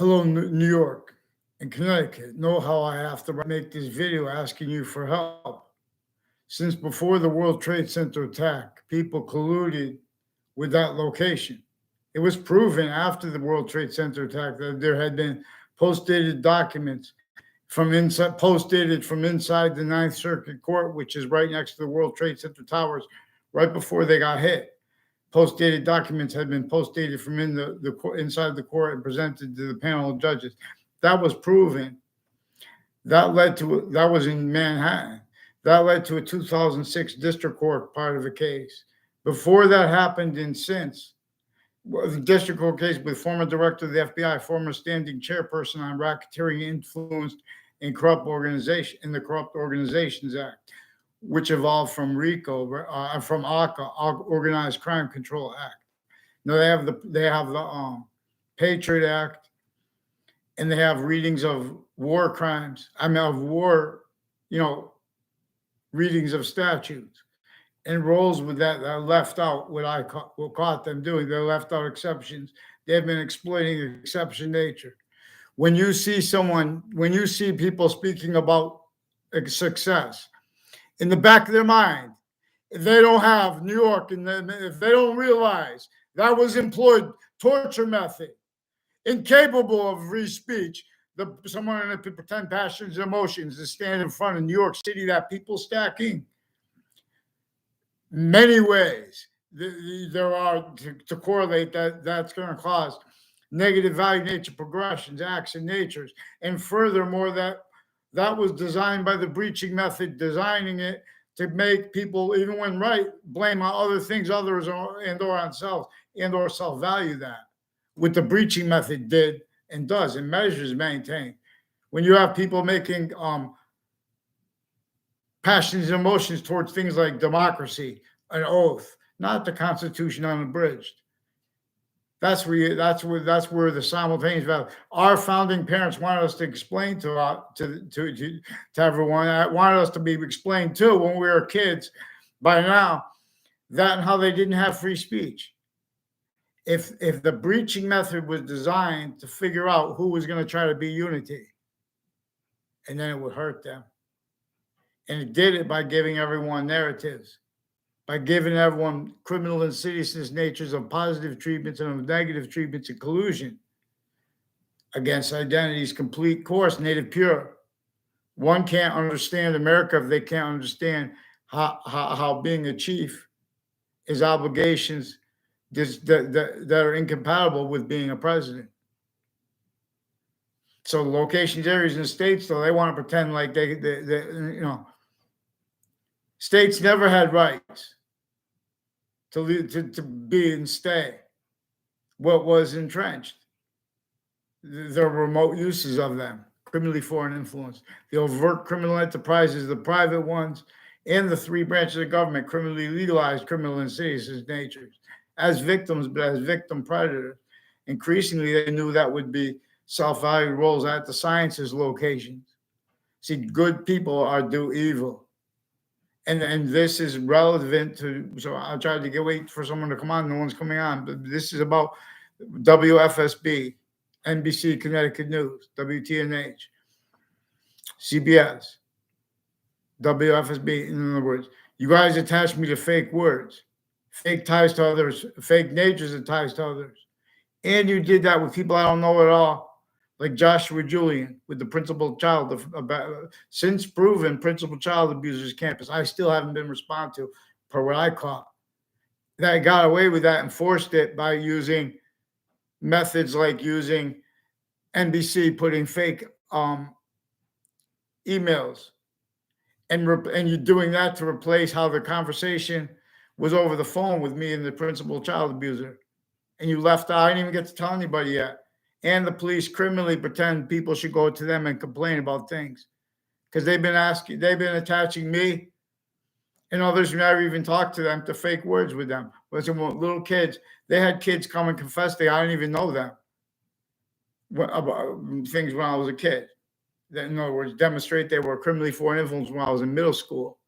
Hello, New York and Connecticut. Know how I have to make this video asking you for help. Since before the World Trade Center attack, people colluded with that location. It was proven after the World Trade Center attack that there had been post-dated documents post-dated from inside the Ninth Circuit Court, which is right next to the World Trade Center towers, right before they got hit. Post-dated documents had been post-dated from inside the court and presented to the panel of judges. That was proven. That was in Manhattan. That led to a 2006 district court part of the case. Before that happened and since, the district court case with former director of the FBI, former standing chairperson on racketeering influenced in corrupt organization in the Corrupt Organizations Act, which evolved from RICO, from ACA, Organized Crime Control Act. Now they have the Patriot Act, and they have readings of war crimes. Of war, readings of statutes, and rolls with that left out what caught them doing. They left out exceptions. They've been exploiting exception nature. When you see people speaking about success, in the back of their mind, if they don't have New York, if they don't realize that was employed torture method, incapable of free speech, someone to pretend passions and emotions to stand in front of New York City, that people stacking. Many ways there are to correlate that's going to cause negative value nature progressions, acts, and natures. And furthermore, that was designed by the breaching method, designing it to make people, even when right, blame on other things, others, and/or on self, and/or self-value that. What the breaching method did and does and measures maintain. When you have people making passions and emotions towards things like democracy, an oath, not the Constitution unabridged. That's where the simultaneous value. Our founding parents wanted us to explain to everyone. Wanted us to be explained to when we were kids. By now, that and how they didn't have free speech. If the breaching method was designed to figure out who was going to try to be unity, and then it would hurt them, and it did it by giving everyone narratives, by giving everyone criminal insidiousness natures of positive treatments and of negative treatments and collusion against identity's complete course, native pure. One can't understand America if they can't understand how being a chief is obligations that are incompatible with being a president. So locations, areas, and states, though, they want to pretend like they states never had rights to be and stay. What was entrenched? The remote uses of them, criminally foreign influence, the overt criminal enterprises, the private ones, and the three branches of government criminally legalized criminal insidious natures as victims, but as victim predators. Increasingly, they knew that would be self-valued roles at the sciences locations. See, good people do evil. And this is relevant to, so I'll try to wait for someone to come on. No one's coming on, but this is about WFSB, NBC, Connecticut News, WTNH, CBS, WFSB. In other words, you guys attach me to fake words, fake ties to others, fake natures and ties to others. And you did that with people I don't know at all, like Joshua Julian with the principal child, since proven principal child abusers campus. I still haven't been responded to per what I caught. That got away with that and forced it by using methods like using NBC putting fake emails, and you're doing that to replace how the conversation was over the phone with me and the principal child abuser. And you left out, I didn't even get to tell anybody yet. And the police criminally pretend people should go to them and complain about things because they've been attaching me and others who never even talked to them to fake words with them. Listen, little kids, they had kids come and confess I didn't even know them about things when I was a kid. In other words, demonstrate they were criminally foreign influence when I was in middle school.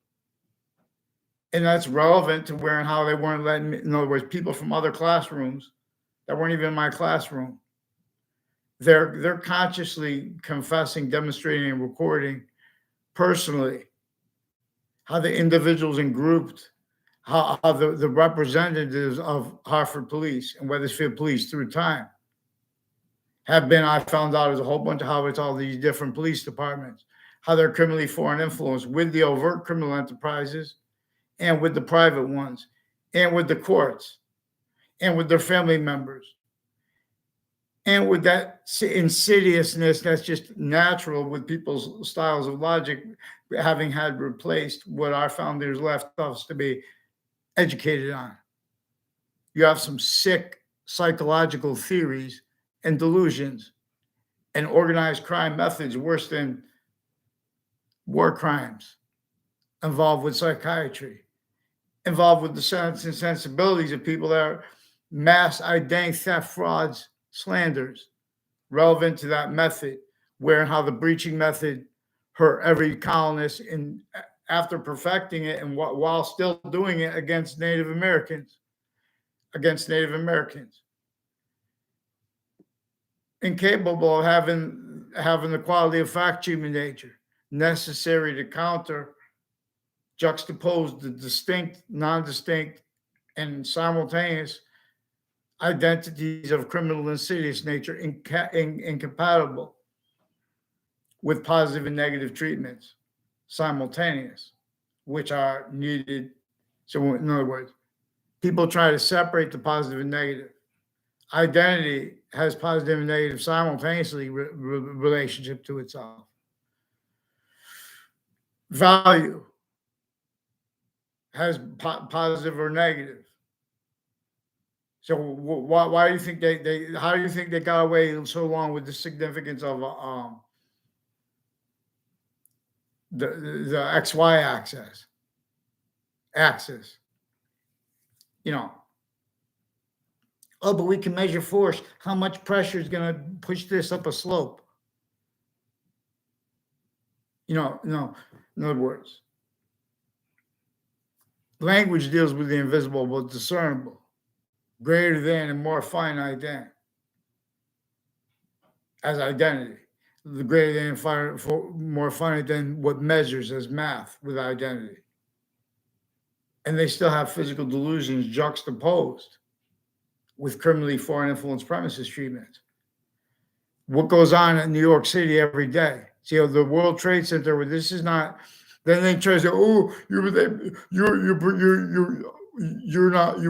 And that's relevant to where and how they weren't letting me, in other words, people from other classrooms that weren't even in my classroom They're consciously confessing, demonstrating, and recording personally how the individuals and groups, how the representatives of Hartford Police and Wethersfield Police through time have been, I found out, is a whole bunch of how it's all these different police departments, how they're criminally foreign influence with the overt criminal enterprises and with the private ones and with the courts and with their family members and with that insidiousness that's just natural with people's styles of logic having had replaced what our founders left us to be educated on. You have some sick psychological theories and delusions and organized crime methods worse than war crimes involved with psychiatry, involved with the sense and sensibilities of people that are mass identity theft, frauds, slanders relevant to that method, where and how the breaching method hurt every colonist in after perfecting it and while still doing it against Native Americans, incapable of having the quality of fact human nature necessary to counter, juxtapose the distinct, non-distinct, and simultaneous identities of criminal insidious nature incompatible with positive and negative treatments simultaneous, which are needed. So in other words, people try to separate the positive and negative. Identity has positive and negative simultaneously relationship to itself. Value has positive or negative. So why do you think how do you think they got away so long with the significance of the XY axis? You know, oh, but we can measure force. How much pressure is going to push this up a slope? You know, no. In other words, language deals with the invisible but discernible, greater than and more finite than, as identity. The greater than more finite than what measures as math with identity. And they still have physical delusions juxtaposed with criminally foreign influence premises treatment. What goes on in New York City every day? See, the World Trade Center, where this is not, then they try to say, oh, you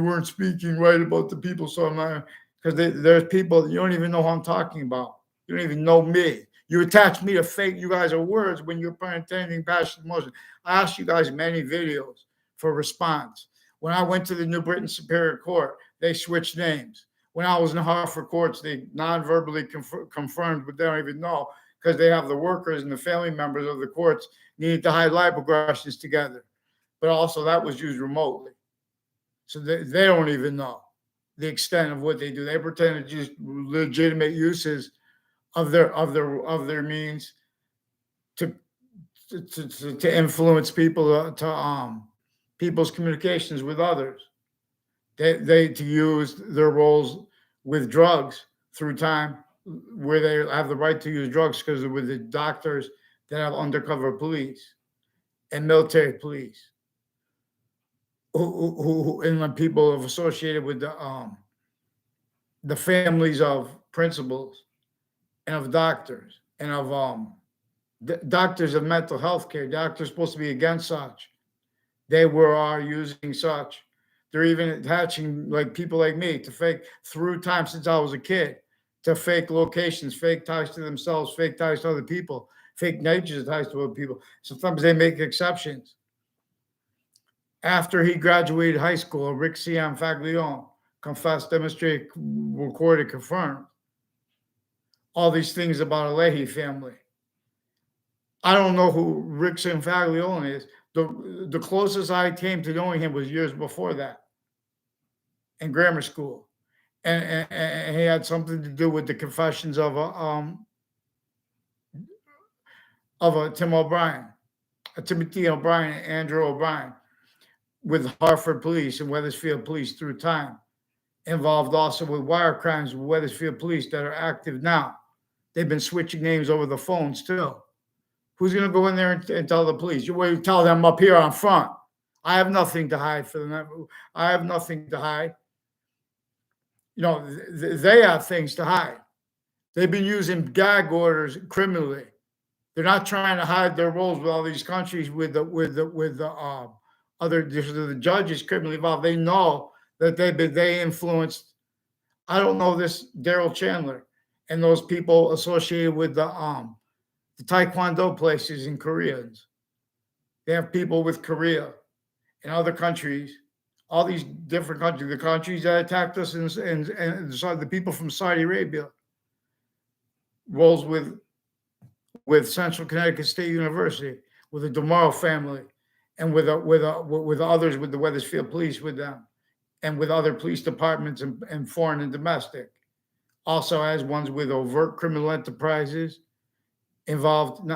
weren't speaking right about the people. So I'm not, because there's people, you don't even know who I'm talking about. You don't even know me. You attach me to fake, you guys are words when you're pretending passion emotion. I asked you guys many videos for response. When I went to the New Britain Superior Court, they switched names. When I was in the Hartford courts, they non-verbally confirmed, but they don't even know because they have the workers and the family members of the courts needed to hide lipoaggressions together. But also that was used remotely. So they don't even know the extent of what they do. They pretend to just legitimate uses of their means to influence people to people's communications with others. They to use their roles with drugs through time, where they have the right to use drugs because with the doctors that have undercover police and military police, who and the people have associated with the families of principals and of doctors and of doctors of mental health care. Doctors supposed to be against such. They are using such. They're even attaching like people like me to fake through time since I was a kid to fake locations, fake ties to themselves, fake ties to other people, fake nature ties to other people. Sometimes they make exceptions. After he graduated high school, Rick C.M. Faglione confessed, demonstrated, recorded, confirmed all these things about a Leahy family. I don't know who Rick C.M. Faglione is. The closest I came to knowing him was years before that in grammar school. And he had something to do with the confessions of a Timothy O'Brien, and Andrew O'Brien, with Hartford Police and Wethersfield Police through time, involved also with wire crimes with Wethersfield Police that are active now. They've been switching names over the phones too. Who's going to go in there and tell the police? You tell them up here on front. I have nothing to hide for them. I have nothing to hide. They have things to hide. They've been using gag orders criminally. They're not trying to hide their roles with all these countries with the other judges criminally involved. They know that they influenced. I don't know this Daryl Chandler and those people associated with the Taekwondo places in Koreans. They have people with Korea and other countries, all these different countries, the countries that attacked us and the people from Saudi Arabia rolls with Central Connecticut State University, with the DeMauro family, and with others, with the Wethersfield Police with them, and with other police departments and foreign and domestic. Also has ones with overt criminal enterprises involved.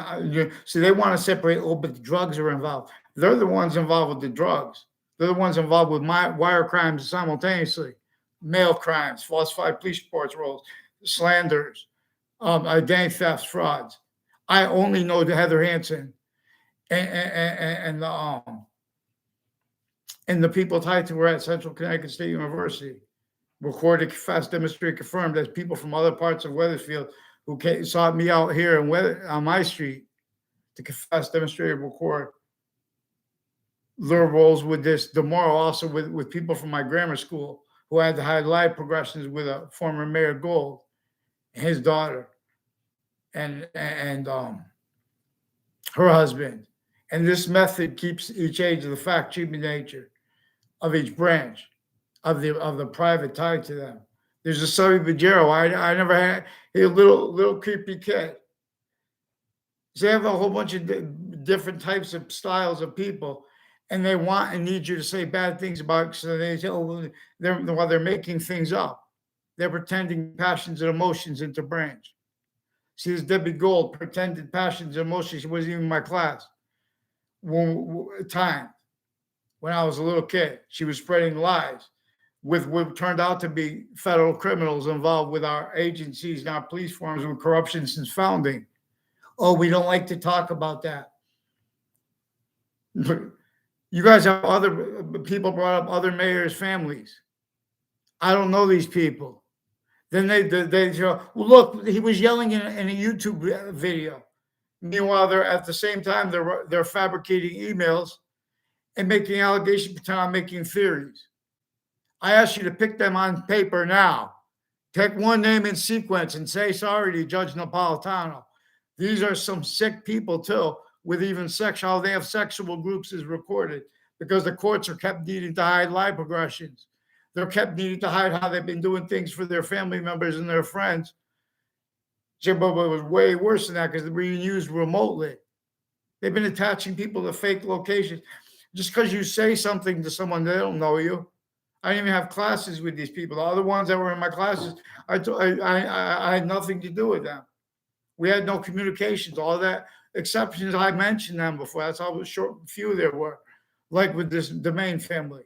See, they want to separate, but the drugs are involved. They're the ones involved with the drugs. They're the ones involved with wire crimes simultaneously, mail crimes, falsified police reports rolls, slanders, identity thefts, frauds. I only know the Heather Hansen and the people tied to her at Central Connecticut State University. Recorded, confessed, demonstrated, confirmed as people from other parts of Wethersfield who sought me out here on my street to confess, demonstrate, record their roles with this. Tomorrow, also with people from my grammar school who had to hide live progressions with a former Mayor Gold and his daughter and her husband. And this method keeps each age of the fact-cheating nature of each branch of the private tied to them. There's a Subby Bajero. I never had a little creepy kid. So they have a whole bunch of different types of styles of people, and they want and need you to say bad things about it. So they say, while they're making things up, they're pretending passions and emotions into branch. See, this Debbie Gold pretended passions and emotions. She wasn't even in my class. When I was a little kid, she was spreading lies with what turned out to be federal criminals involved with our agencies and our police forms with corruption since founding. Oh, we don't like to talk about that. You guys have other people brought up other mayors' families. I don't know these people. Then they show, well, look, he was yelling in a YouTube video. Meanwhile, they're at the same time they're fabricating emails and making allegations, pretend I'm making theories. I ask you to pick them on paper now. Take one name in sequence and say sorry to Judge Napolitano. These are some sick people too, with even sexual. They have sexual groups as recorded because the courts are kept needing to hide live progressions. They're kept needing to hide how they've been doing things for their family members and their friends. But it was way worse than that because they're being used remotely. They've been attaching people to fake locations. Just because you say something to someone, they don't know you. I didn't even have classes with these people. The other ones that were in my classes, I had nothing to do with them. We had no communications. All that exceptions, I mentioned them before. That's how short few there were. Like with this Domain family.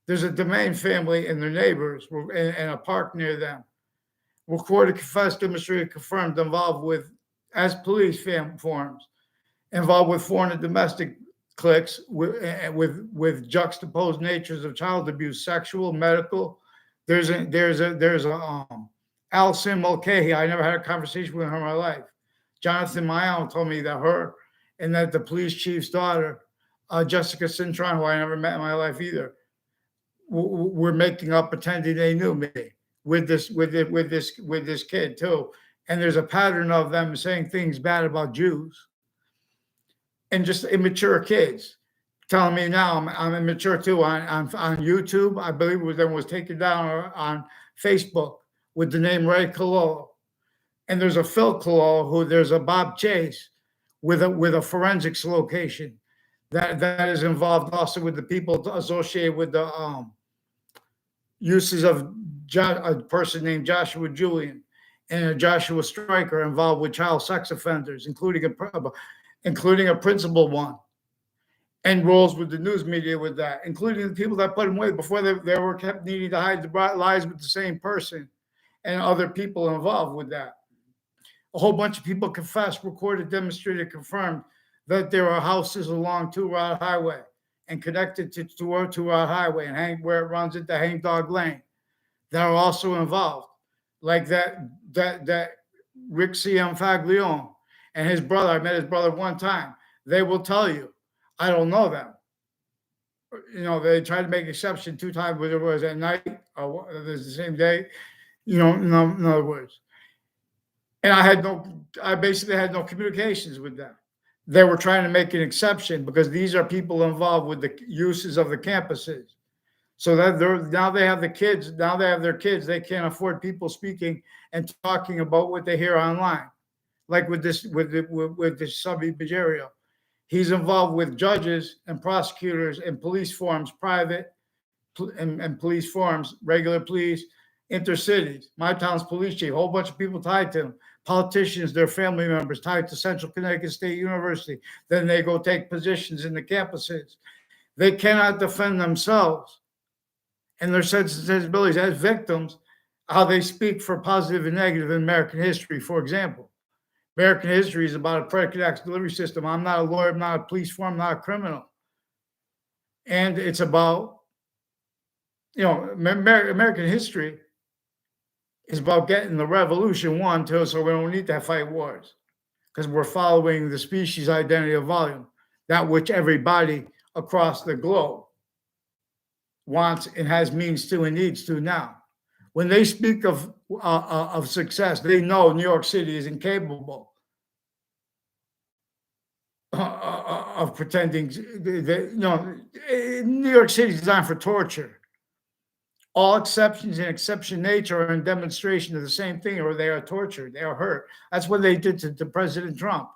There's a Domain family and their neighbors in a park near them. Recorded, confessed, demonstrated, confirmed, involved with, as police forms, involved with foreign and domestic cliques with juxtaposed natures of child abuse, sexual, medical. There's a Alison Mulcahy. I never had a conversation with her in my life. Jonathan Mayon told me that her and that the police chief's daughter, Jessica Cintron, who I never met in my life either, were making up, pretending they knew me with this kid too. And there's a pattern of them saying things bad about Jews. And just immature kids telling me now I'm immature too on YouTube. I believe it was taken down on Facebook with the name Ray Cololo. And there's a Phil Cololo there's a Bob Chase with a forensics location that is involved also with the people associated with the uses of a person named Joshua Julian and a Joshua Stryker involved with child sex offenders, including a principal one, and roles with the news media with that, including the people that put them away before they were kept needing to hide the lies with the same person and other people involved with that. A whole bunch of people confessed, recorded, demonstrated, confirmed that there are houses along Two Rod Highway and connected to Two Rod Highway and where it runs into Hang Dog Lane that are also involved, like that Rick C.M. Faglione and his brother. I met his brother one time. They will tell you, I don't know them. They tried to make exception 2 times, whether it was at night or the same day. In other words, and I basically had no communications with them. They were trying to make an exception because these are people involved with the uses of the campuses. So that now they have the kids. Now they have their kids. They can't afford people speaking and talking about what they hear online, like with this Subby Bajerio. He's involved with judges and prosecutors and police forums, private and police forums, regular police, intercities. My town's police chief, a whole bunch of people tied to him, politicians, their family members tied to Central Connecticut State University. Then they go take positions in the campuses. They cannot defend themselves and their sensibilities as victims, how they speak for positive and negative in American history, for example. American history is about a predicate acts delivery system. I'm not a lawyer, I'm not a police form, I'm not a criminal. And it's about, American history is about getting the revolution won too, so we don't need to fight wars because we're following the species identity of volume, that which everybody across the globe wants and has means to and needs to now. When they speak of success, they know New York City is incapable of pretending that, New York City is designed for torture. All exceptions and exception nature are in demonstration of the same thing, or they are tortured, they are hurt. That's what they did to President Trump.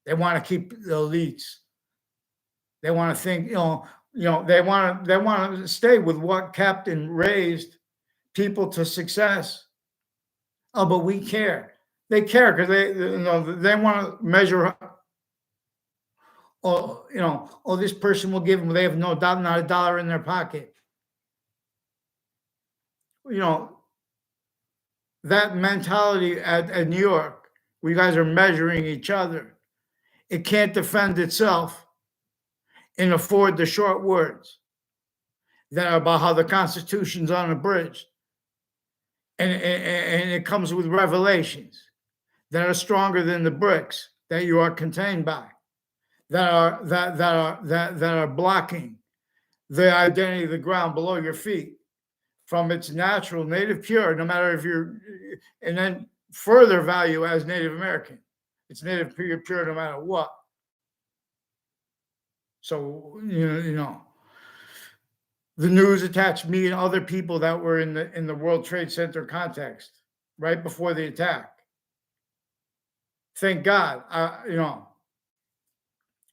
They want to keep the elites. They want to think, they want to stay with what kept and raised people to success. Oh, but we care. They care because they want to measure. This person will give them. They have not a dollar in their pocket. That mentality at New York, where you guys are measuring each other, it can't defend itself and afford the short words that are about how the Constitution's unabridged. And it comes with revelations that are stronger than the bricks that you are contained by, that are blocking the identity of the ground below your feet from its natural native pure, no matter if you're, and then further value as Native American. It's native pure no matter what. So, the news attached me and other people that were in the World Trade Center context right before the attack. Thank God, well,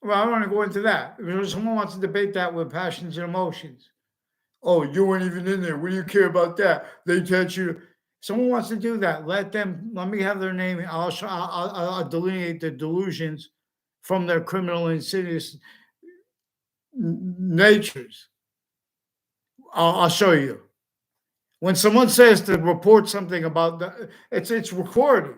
I don't want to go into that. If someone wants to debate that with passions and emotions, oh, you weren't even in there. What do you care about that? They touch you. Someone wants to do that. Let me have their name. I'll delineate the delusions from their criminal insidious natures. I'll show you. When someone says to report something about it's recorded.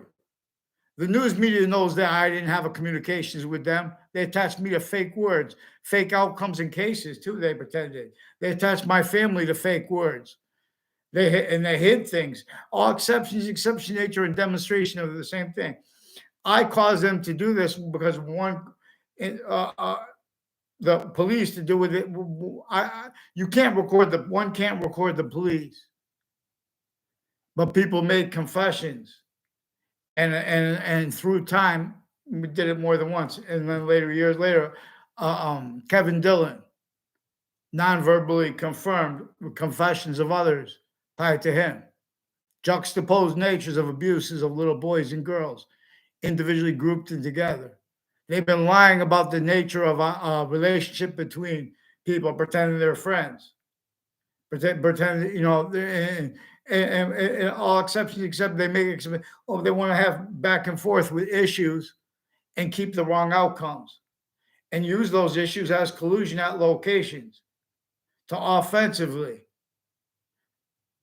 The news media knows that I didn't have a communications with them. They attached me to fake words, fake outcomes in cases too. They pretended. They attached my family to fake words. They hid things. All exceptions, exception nature, and demonstration of the same thing. I caused them to do this because the police to do with it. One can't record the police, but people made confessions. And through time, we did it more than once. And then years later, Kevin Dillon non-verbally confirmed confessions of others tied to him. Juxtaposed natures of abuses of little boys and girls, individually grouped and together. They've been lying about the nature of a relationship between people, pretending they're friends. Pretending, and all exceptions, except they make exceptions. Oh, they want to have back and forth with issues and keep the wrong outcomes and use those issues as collusion at locations to offensively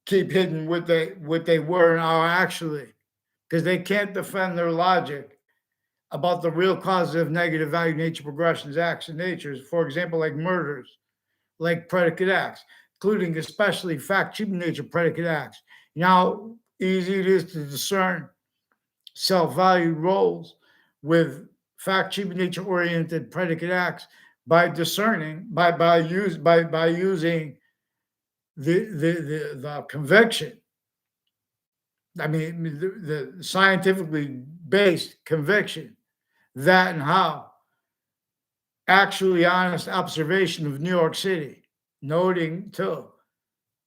keep hidden what they were and are actually because they can't defend their logic about the real causes of negative value nature progressions, acts, and natures. For example, like murders, like predicate acts, including especially fact-cheating nature predicate acts. You know how easy it is to discern self-valued roles with fact-cheating nature-oriented predicate acts by discerning by using the conviction. I mean, the scientifically based conviction that and how actually honest observation of New York City, noting too,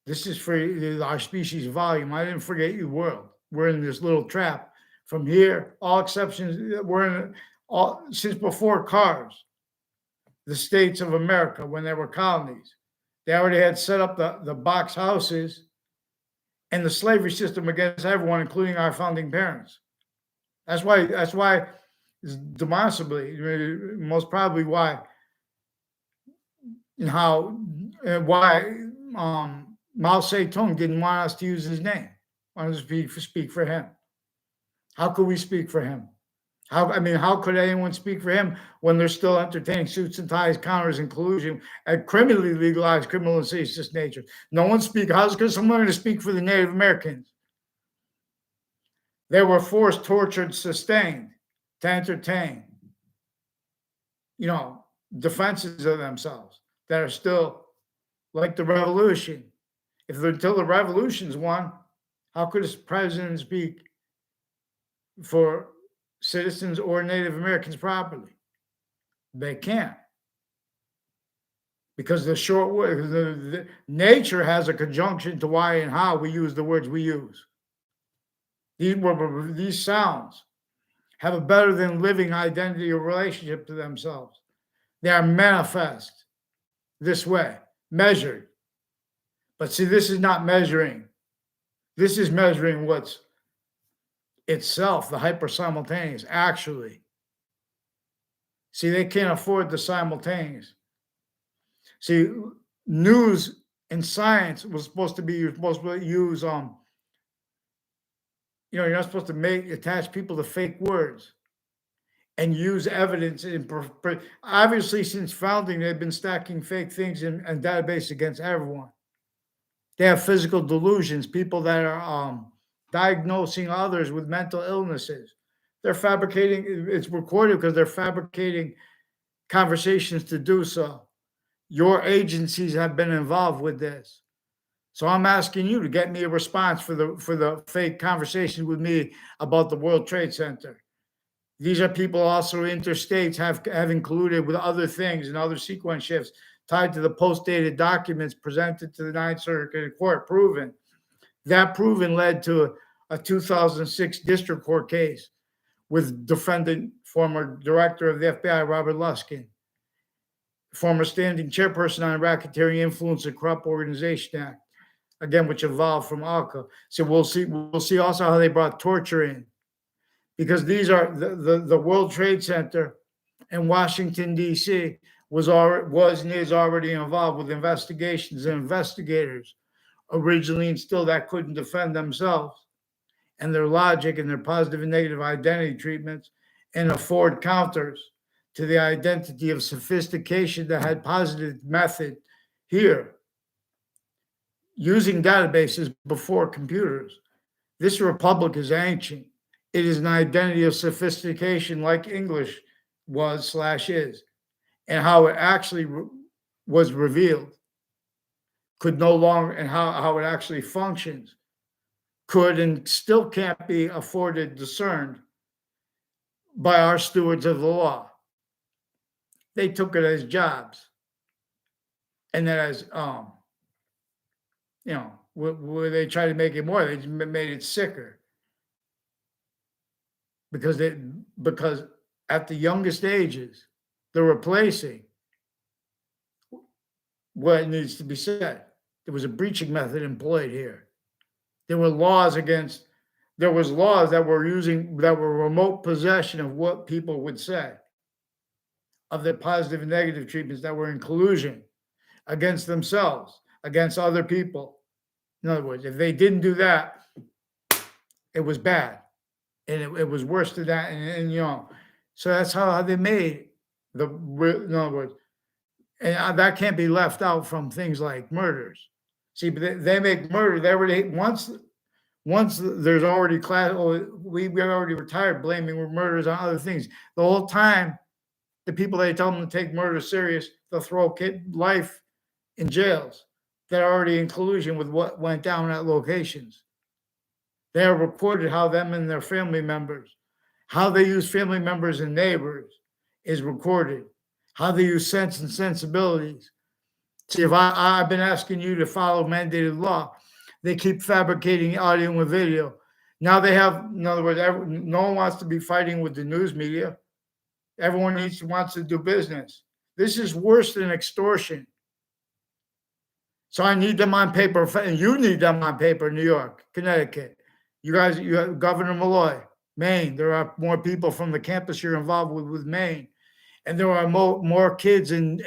this is for our species volume. I didn't forget you, world. We're in this little trap. From here, all exceptions, we're in all since before cars, the states of America, when they were colonies, they already had set up the box houses and the slavery system against everyone, including our founding parents. That's why demonstrably, most probably why and how and why Mao Zedong didn't want us to use his name, wanted to speak for him. How could we speak for him? How could anyone speak for him when they're still entertaining suits and ties, counters, and collusion and criminally legalized criminal and seditious nature? No one speaks. How's someone going to speak for the Native Americans? They were forced, tortured, sustained to entertain, defenses of themselves that are still like the revolution. Until the revolution's won, how could a president speak for citizens or Native Americans properly? They can't. Because the nature has a conjunction to why and how we use the words we use. These sounds have a better than living identity or relationship to themselves. They are manifest this way, measured. But see, this is not measuring. This is measuring what's itself, the hyper-simultaneous, actually. See, they can't afford the simultaneous. See, news and science was supposed to be, you're supposed to use, you're not supposed to attach people to fake words and use evidence. Obviously, since founding, they've been stacking fake things and database against everyone. They have physical delusions, people that are diagnosing others with mental illnesses. They're fabricating, it's recorded because they're fabricating conversations to do so. Your agencies have been involved with this. So I'm asking you to get me a response for the fake conversation with me about the World Trade Center. These are people also interstates have included with other things and other sequence shifts tied to the post-dated documents presented to the Ninth Circuit Court, proven. That proven led to a 2006 district court case with defendant, former director of the FBI, Robert Luskin, former standing chairperson on Racketeering Influence and Corrupt Organization Act, again, which evolved from ALCA. So we'll see also how they brought torture in, because these are the World Trade Center in Washington, D.C. was and is already involved with investigations and investigators originally instilled that couldn't defend themselves and their logic and their positive and negative identity treatments and afford counters to the identity of sophistication that had positive method here, using databases before computers. This republic is ancient. It is an identity of sophistication like English was/is, and how it actually was revealed could no longer, and how it actually functions could and still can't be afforded, discerned by our stewards of the law. They took it as jobs, and then as where they try to make it more, they just made it sicker, because at the youngest ages they're replacing what needs to be said. There was a breaching method employed here. There were laws that were remote possession of what people would say, of their positive and negative treatments that were in collusion against themselves, against other people. In other words, if they didn't do that, it was bad. and it was worse than that. And you know, so that's how they made in other words, and that can't be left out from things like murders. See, but they make murder. They already once there's already class. Oh, we already retired blaming murders on other things. The whole time, the people they tell them to take murder serious, they'll throw kid life in jails that are already in collusion with what went down at locations. They have reported how them and their family members, how they use family members and neighbors is recorded, how they use sense and sensibilities. See, if I've been asking you to follow mandated law, they keep fabricating audio and video. Now they have, in other words, no one wants to be fighting with the news media. Everyone wants to do business. This is worse than extortion. So I need them on paper, and you need them on paper. New York, Connecticut, you guys, you have Governor Malloy, Maine. There are more people from the campus you're involved with Maine, and there are more kids in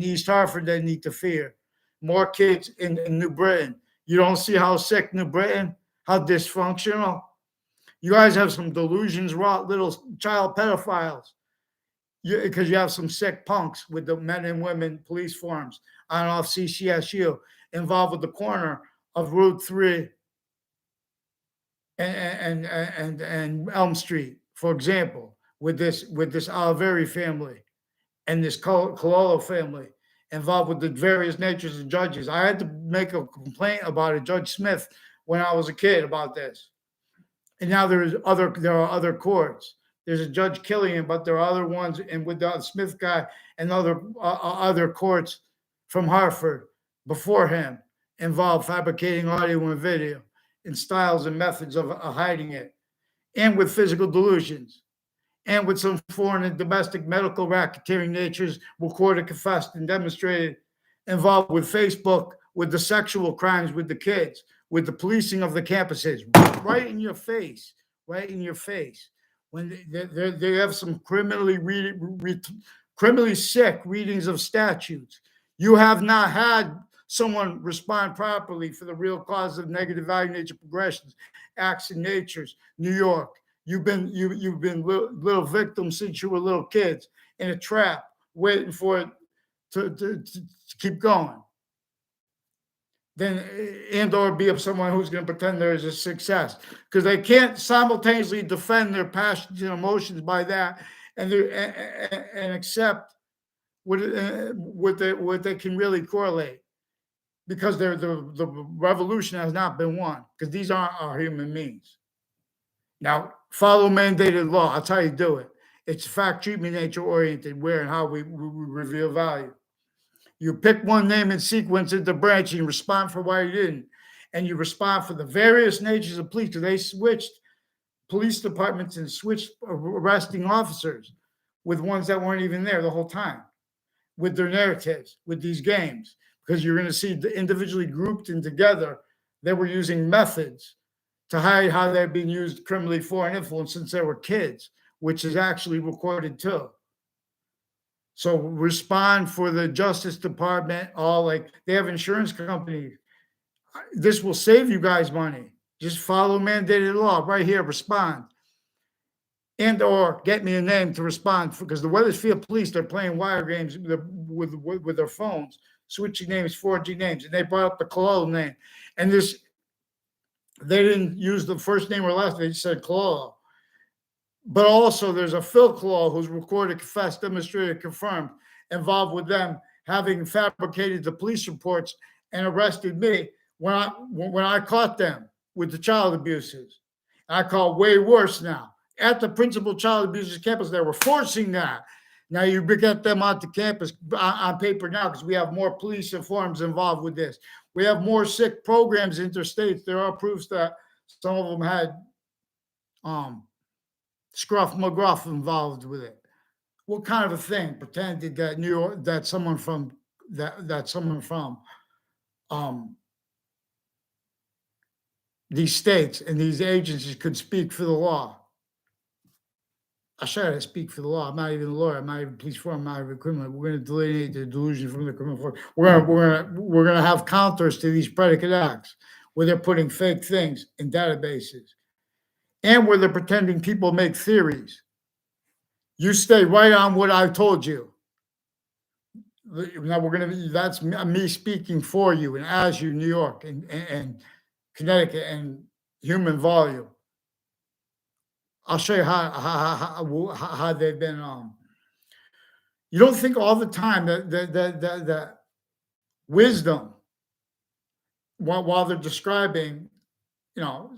East Hartford that need to fear. More kids in New Britain. You don't see how sick New Britain, how dysfunctional. You guys have some delusions, raw little child pedophiles. Because you have some sick punks with the men and women police forms on and off CCSU involved with the corner of Route 3 and Elm Street, for example, with this Oliveri family and this Cololo family involved with the various natures of judges. I had to make a complaint about it, Judge Smith, when I was a kid about this. And now there are other courts. There's a Judge Killian, but there are other ones, and with the Smith guy and other courts from Hartford before him involved fabricating audio and video in styles and methods of hiding it, and with physical delusions, and with some foreign and domestic medical racketeering natures recorded, confessed, and demonstrated, involved with Facebook, with the sexual crimes with the kids, with the policing of the campuses, right in your face, right in your face. When they have some criminally sick readings of statutes. You have not had someone respond properly for the real cause of negative value nature progressions, acts and natures. New York, you've been little victims since you were little kids in a trap, waiting for it to keep going. Then or be of someone who's going to pretend there is a success, because they can't simultaneously defend their passions and emotions by that and accept what they can really correlate, because the revolution has not been won, because these aren't our human beings. Now, follow mandated law. That's how you do it. It's fact, treatment, nature oriented, where and how we reveal value. You pick one name and sequence into branch, and you respond for why you didn't. And you respond for the various natures of police, because they switched police departments and switched arresting officers with ones that weren't even there the whole time, with their narratives, with these games, because you're going to see the individually grouped and together, they were using methods to hide how they're being used criminally for and influence since they were kids, which is actually recorded too. So respond for the Justice Department, all like they have insurance companies. This will save you guys money. Just follow mandated law right here, respond. And or get me a name to respond, because the Wethersfield police, they're playing wire games with their phones, switching names, 4G names, and they brought up the Cololo name. And this, they didn't use the first name or last name, they said Cololo. But also there's a Phil Cololo who's recorded, confessed, demonstrated, confirmed, involved with them having fabricated the police reports and arrested me when I caught them with the child abuses. I call way worse now. At the principal child abusers campus, they were forcing that. Now you get them onto campus on paper now, because we have more police and forms involved with this. We have more sick programs interstates. There are proofs that some of them had Scruff McGruff involved with it. What kind of a thing? Pretended that New York, that someone from these states and these agencies could speak for the law. I try to speak for the law. I'm not even a lawyer. I'm not even police form. I'm not even criminal. We're going to delineate the delusion from the criminal form. We're going to have counters to these predicate acts where they're putting fake things in databases. and where they're pretending people make theories. You stay right on what I told you. Now that's me speaking for you and as you, New York and Connecticut and human volume. I'll show you how they've been. You don't think all the time that wisdom, while they're describing, you know,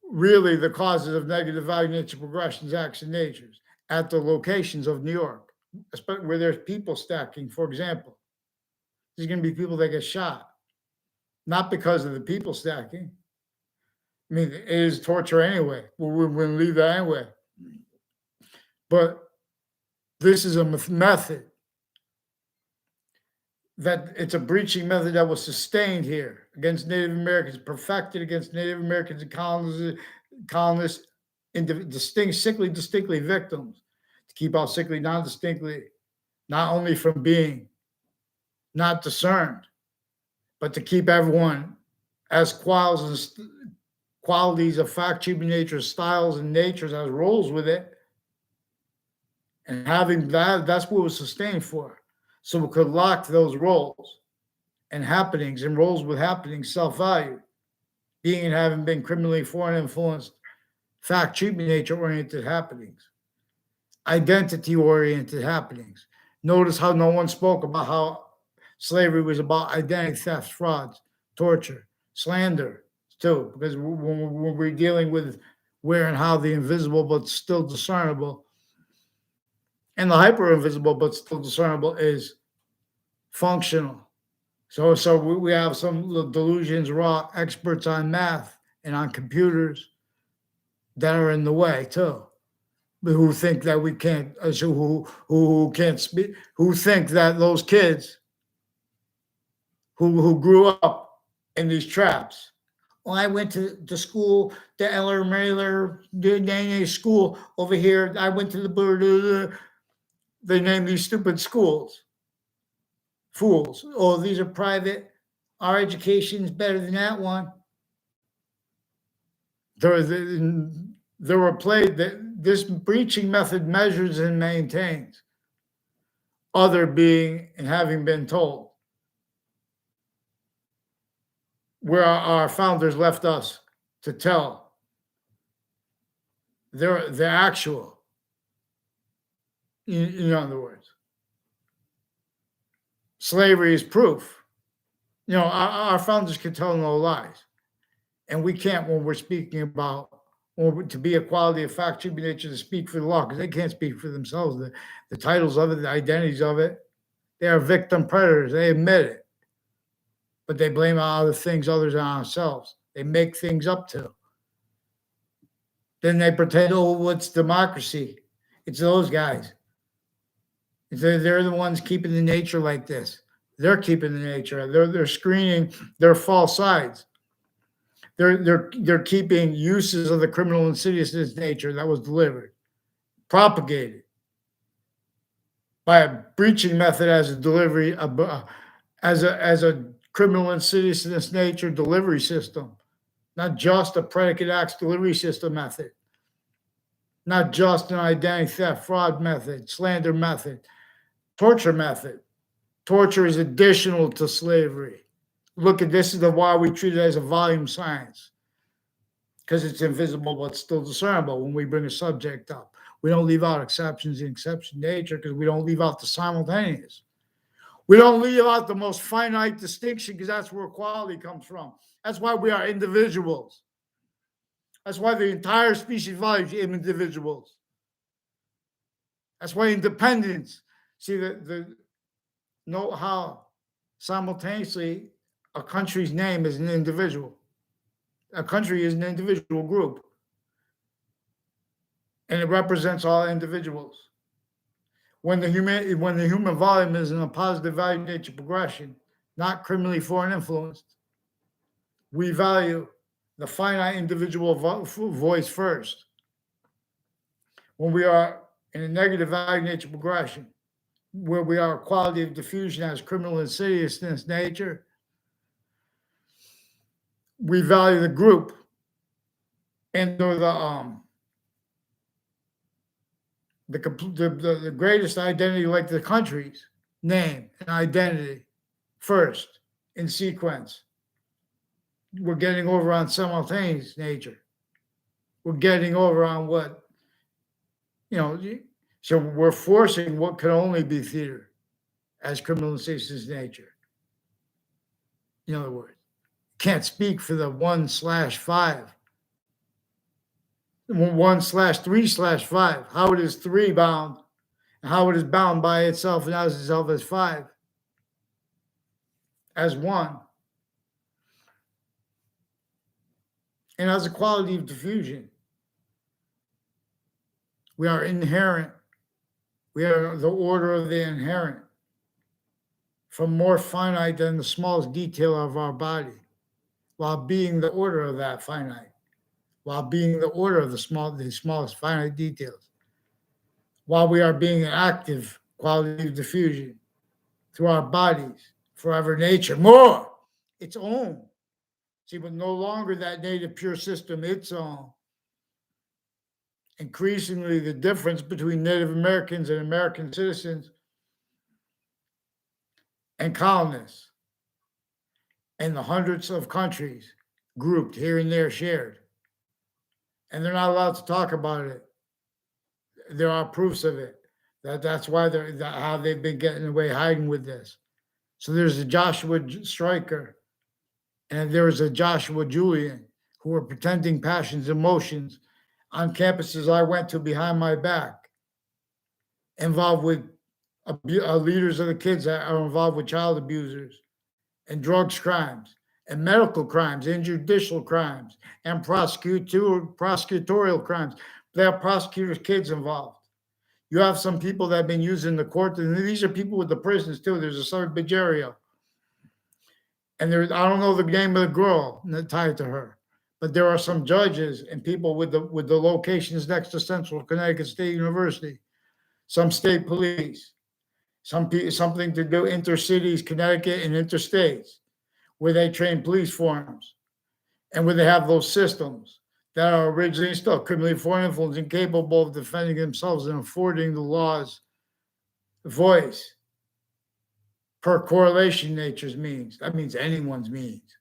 really the causes of negative value nature progressions, acts, and natures at the locations of New York, especially where there's people stacking. For example, there's going to be people that get shot, not because of the people stacking. I mean, it is torture anyway. We're going to leave that anyway. But this is a method that it's a breaching method that was sustained here against Native Americans, perfected against Native Americans and colonists distinctly victims, to keep out sickly, non-distinctly, not only from being not discerned, but to keep everyone as qualities of fact, human nature, styles, and natures as roles with it. And having that's what it was sustained for. So we could lock those roles and happenings and roles with happenings, self-value, being and having been criminally foreign influenced, fact, human nature oriented happenings, identity oriented happenings. Notice how no one spoke about how slavery was about identity theft, frauds, torture, slander, too, because when we're dealing with where and how the invisible but still discernible and the hyper invisible but still discernible is functional. So we have some delusions, raw experts on math and on computers that are in the way too, who think that we can't, who can't speak, who think that those kids who grew up in these traps. Well, I went to school, the Eller Mailer, the school over here. I went to they name these stupid schools. Fools. Oh, these are private. Our education is better than that one. This breaching method measures and maintains other being and having been told, where our founders left us to tell the actual, in other words. Slavery is proof. You know, our founders could tell no lies. And we can't when we're speaking about, to be a quality of fact, should be nature to speak for the law, because they can't speak for themselves. The titles of it, the identities of it, they are victim predators. They admit it. But they blame other things other than ourselves. They make things up to. Then they pretend, oh, what's democracy? It's those guys. They're the ones keeping the nature like this. They're keeping the nature. They're screening their false sides. They're keeping uses of the criminal insidiousness nature that was delivered, propagated by a breaching method as a delivery, as a criminal insidiousness nature delivery system, not just a predicate acts delivery system method, not just an identity theft, fraud method, slander method, torture method. Torture is additional to slavery. Look at this is why we treat it as a volume science, because it's invisible but still discernible when we bring a subject up. We don't leave out exceptions in exception nature because we don't leave out the simultaneous. We don't leave out the most finite distinction because that's where equality comes from. That's why we are individuals. That's why the entire species values individuals. That's why independence. See, know how simultaneously a country's name is an individual. A country is an individual group. And it represents all individuals. When the human volume is in a positive value nature progression, not criminally foreign influenced, we value the finite individual voice first. When we are in a negative value nature progression, where we are quality of diffusion as criminal insidiousness nature, we value the group and or the greatest identity, like the country's name and identity first in sequence. We're getting over on simultaneous nature. We're getting over on what, so we're forcing what could only be theater as criminalization's nature. In other words, can't speak for the 1/5. 1/3/5. How it is 3 bound, and how it is bound by itself and as itself as 5, as 1. And as a quality of diffusion, we are inherent. We are the order of the inherent, from more finite than the smallest detail of our body, while being the order of that finite, while being the order of the smallest finite details, while we are being an active quality of diffusion through our bodies, forever nature, more its own. See, but no longer that native pure system, its own. Increasingly, the difference between Native Americans and American citizens and colonists and the hundreds of countries grouped here and there shared. And they're not allowed to talk about it. There are proofs of it. That's why how they've been getting away hiding with this. So there's a Joshua Stryker and there was a Joshua Julian who were pretending passions, emotions on campuses I went to behind my back, involved with leaders of the kids that are involved with child abusers and drugs crimes and medical crimes and judicial crimes and prosecutorial crimes. They have prosecutors' kids involved. You have some people that have been used in the court, and these are people with the prisons too. There's a Sergeant Bejerio. And I don't know the name of the girl tied to her, but there are some judges and people with the locations next to Central Connecticut State University, some state police, something to do intercities, Connecticut and interstates, where they train police forms and where they have those systems that are originally installed, criminally foreign influence, incapable of defending themselves and affording the law's voice per correlation nature's means. That means anyone's means.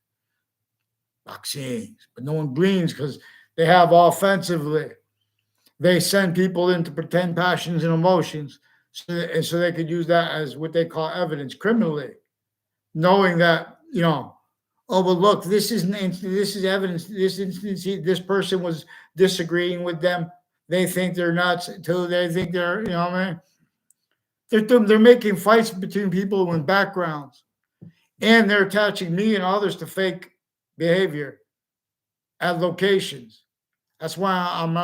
Vaccines, but no one gleans because they have offensively. They send people in to pretend passions and emotions so they could use that as what they call evidence criminally, knowing that, oh, but look, this is evidence. This instance, this person was disagreeing with them. They think they're nuts too. They think they're, they're making fights between people with backgrounds, and they're attaching me and others to fake behavior at locations. That's why I'm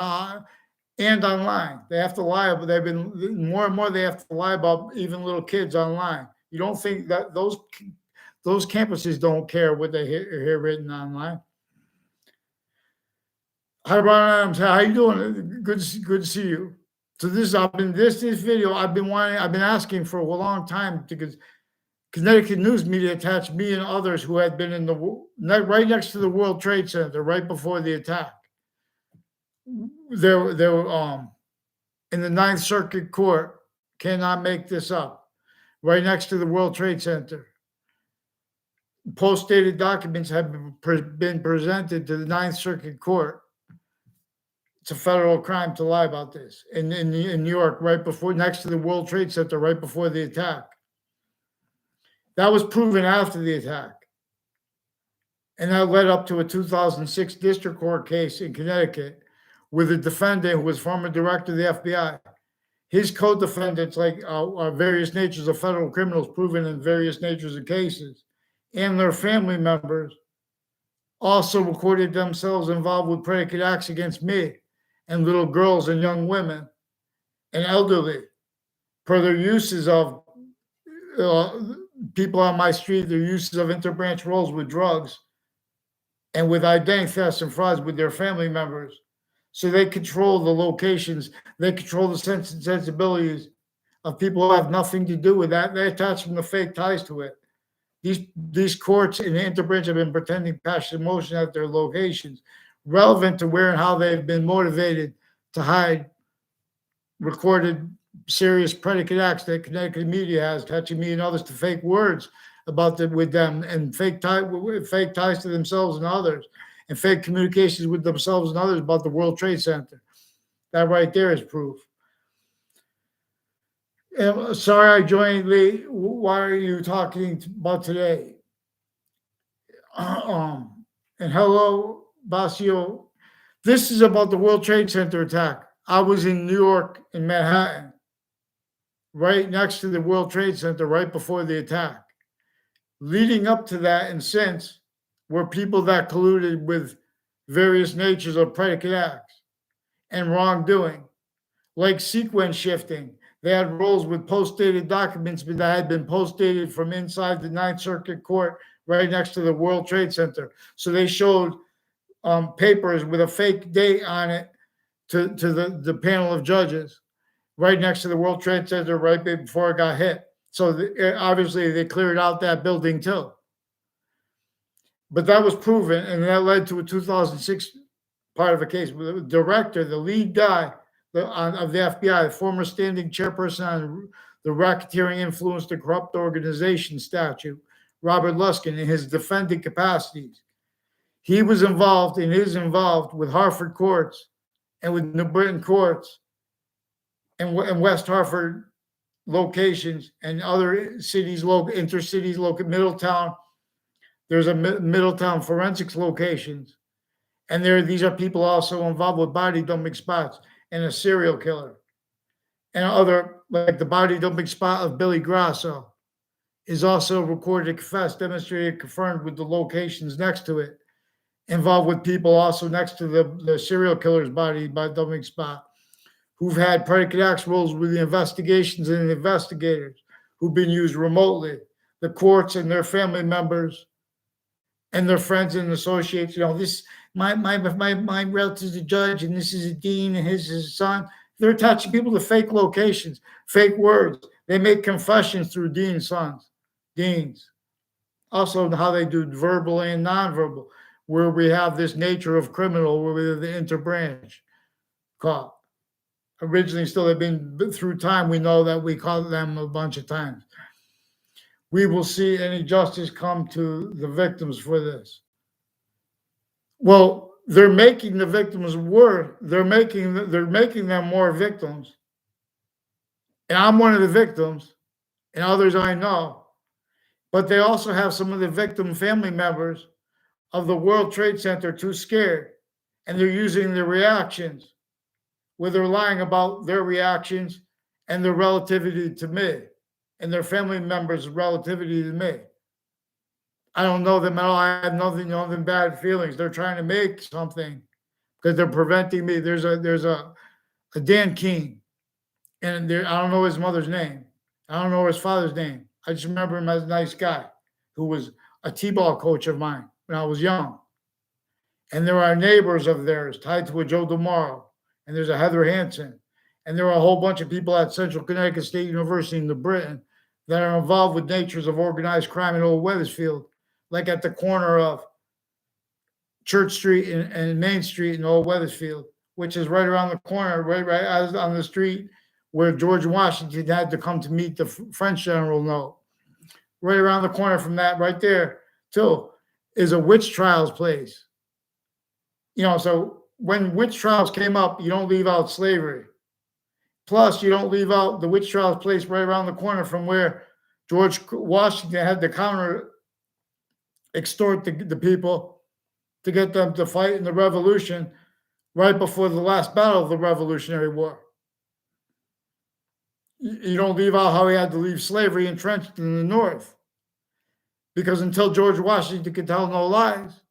and online. They have to lie, but they've been more and more. They have to lie about even little kids online. You don't think that those campuses don't care what they hear written online? Hi, Brian Adams. How you doing? Good to see you. So this video I've been asking for a long time, because Connecticut news media attached me and others who had been right next to the World Trade Center right before the attack. They were in the Ninth Circuit Court. Cannot make this up. Right next to the World Trade Center. Post-dated documents have been presented to the Ninth Circuit Court. It's a federal crime to lie about this. In New York, next to the World Trade Center, right before the attack. That was proven after the attack. And that led up to a 2006 district court case in Connecticut with a defendant who was former director of the FBI. His co-defendants, are various natures of federal criminals proven in various natures of cases, and their family members also recorded themselves involved with predicate acts against me and little girls and young women and elderly per their uses of people on my street, their uses of interbranch roles with drugs and with identity thefts and frauds with their family members. So they control the locations, they control the sensibilities of people who have nothing to do with that. They attach them to fake ties to it. These courts in the interbranch have been pretending passion emotion at their locations, relevant to where and how they've been motivated to hide recorded serious predicate acts that Connecticut media has, touching me and others to fake words with them, and fake ties to themselves and others, and fake communications with themselves and others about the World Trade Center. That right there is proof. And sorry I joined late. Why are you talking about today? And hello, Basio. This is about the World Trade Center attack. I was in New York, in Manhattan, right next to the World Trade Center, right before the attack. Leading up to that and since were people that colluded with various natures of predicate acts and wrongdoing, like sequence shifting. They had rolls with post-dated documents that had been post-dated from inside the Ninth Circuit Court right next to the World Trade Center. So they showed papers with a fake date on it to the panel of judges right next to the World Trade Center right before it got hit. So obviously they cleared out that building too. But that was proven, and that led to a 2006 part of a case. The director, the lead guy of the FBI, the former standing chairperson on the Racketeering Influenced and Corrupt Organization statute, Robert Luskin, in his defendant capacities. He was involved and is involved with Hartford courts and with New Britain courts and West Hartford locations and other cities, intercities, Middletown. There's a Middletown forensics locations. And these are people also involved with body dumping spots and a serial killer. And other, like the body dumping spot of Billy Grasso, is also recorded, confessed, demonstrated, confirmed with the locations next to it, involved with people also next to the serial killer's body dumping spot, who've had predicate acts roles with the investigations and the investigators, who've been used remotely, the courts and their family members and their friends and associates. This my relative's a judge, and this is a dean, and his is a son. They're attaching people to fake locations, fake words. They make confessions through deans. Also, how they do verbal and nonverbal, where we have this nature of criminal, where we have the interbranch caught. Originally, still they've been through time. We know that we caught them a bunch of times. We will see any justice come to the victims for this. Well, they're making the victims worse. They're making them more victims. And I'm one of the victims, and others I know. But they also have some of the victim family members of the World Trade Center too scared, and they're using their reactions, where they're lying about their reactions and their relativity to me, and their family members' relativity to me. I don't know them at all. I have nothing bad feelings. They're trying to make something because they're preventing me. There's a Dan Keene, and I don't know his mother's name. I don't know his father's name. I just remember him as a nice guy who was a t-ball coach of mine when I was young. And there are neighbors of theirs tied to a Joe DeMauro, and there's a Heather Hansen, and there are a whole bunch of people at Central Connecticut State University in New Britain that are involved with natures of organized crime in Old Wethersfield, like at the corner of Church Street and Main Street in Old Wethersfield, which is right around the corner, right on the street where George Washington had to come to meet the French general. No, right around the corner from that, right there, too, is a witch trials place. So when witch trials came up, you don't leave out slavery. Plus, you don't leave out the witch trials place right around the corner from where George Washington had to counter extort the people to get them to fight in the Revolution right before the last battle of the Revolutionary War. You don't leave out how he had to leave slavery entrenched in the North. Because until George Washington could tell no lies,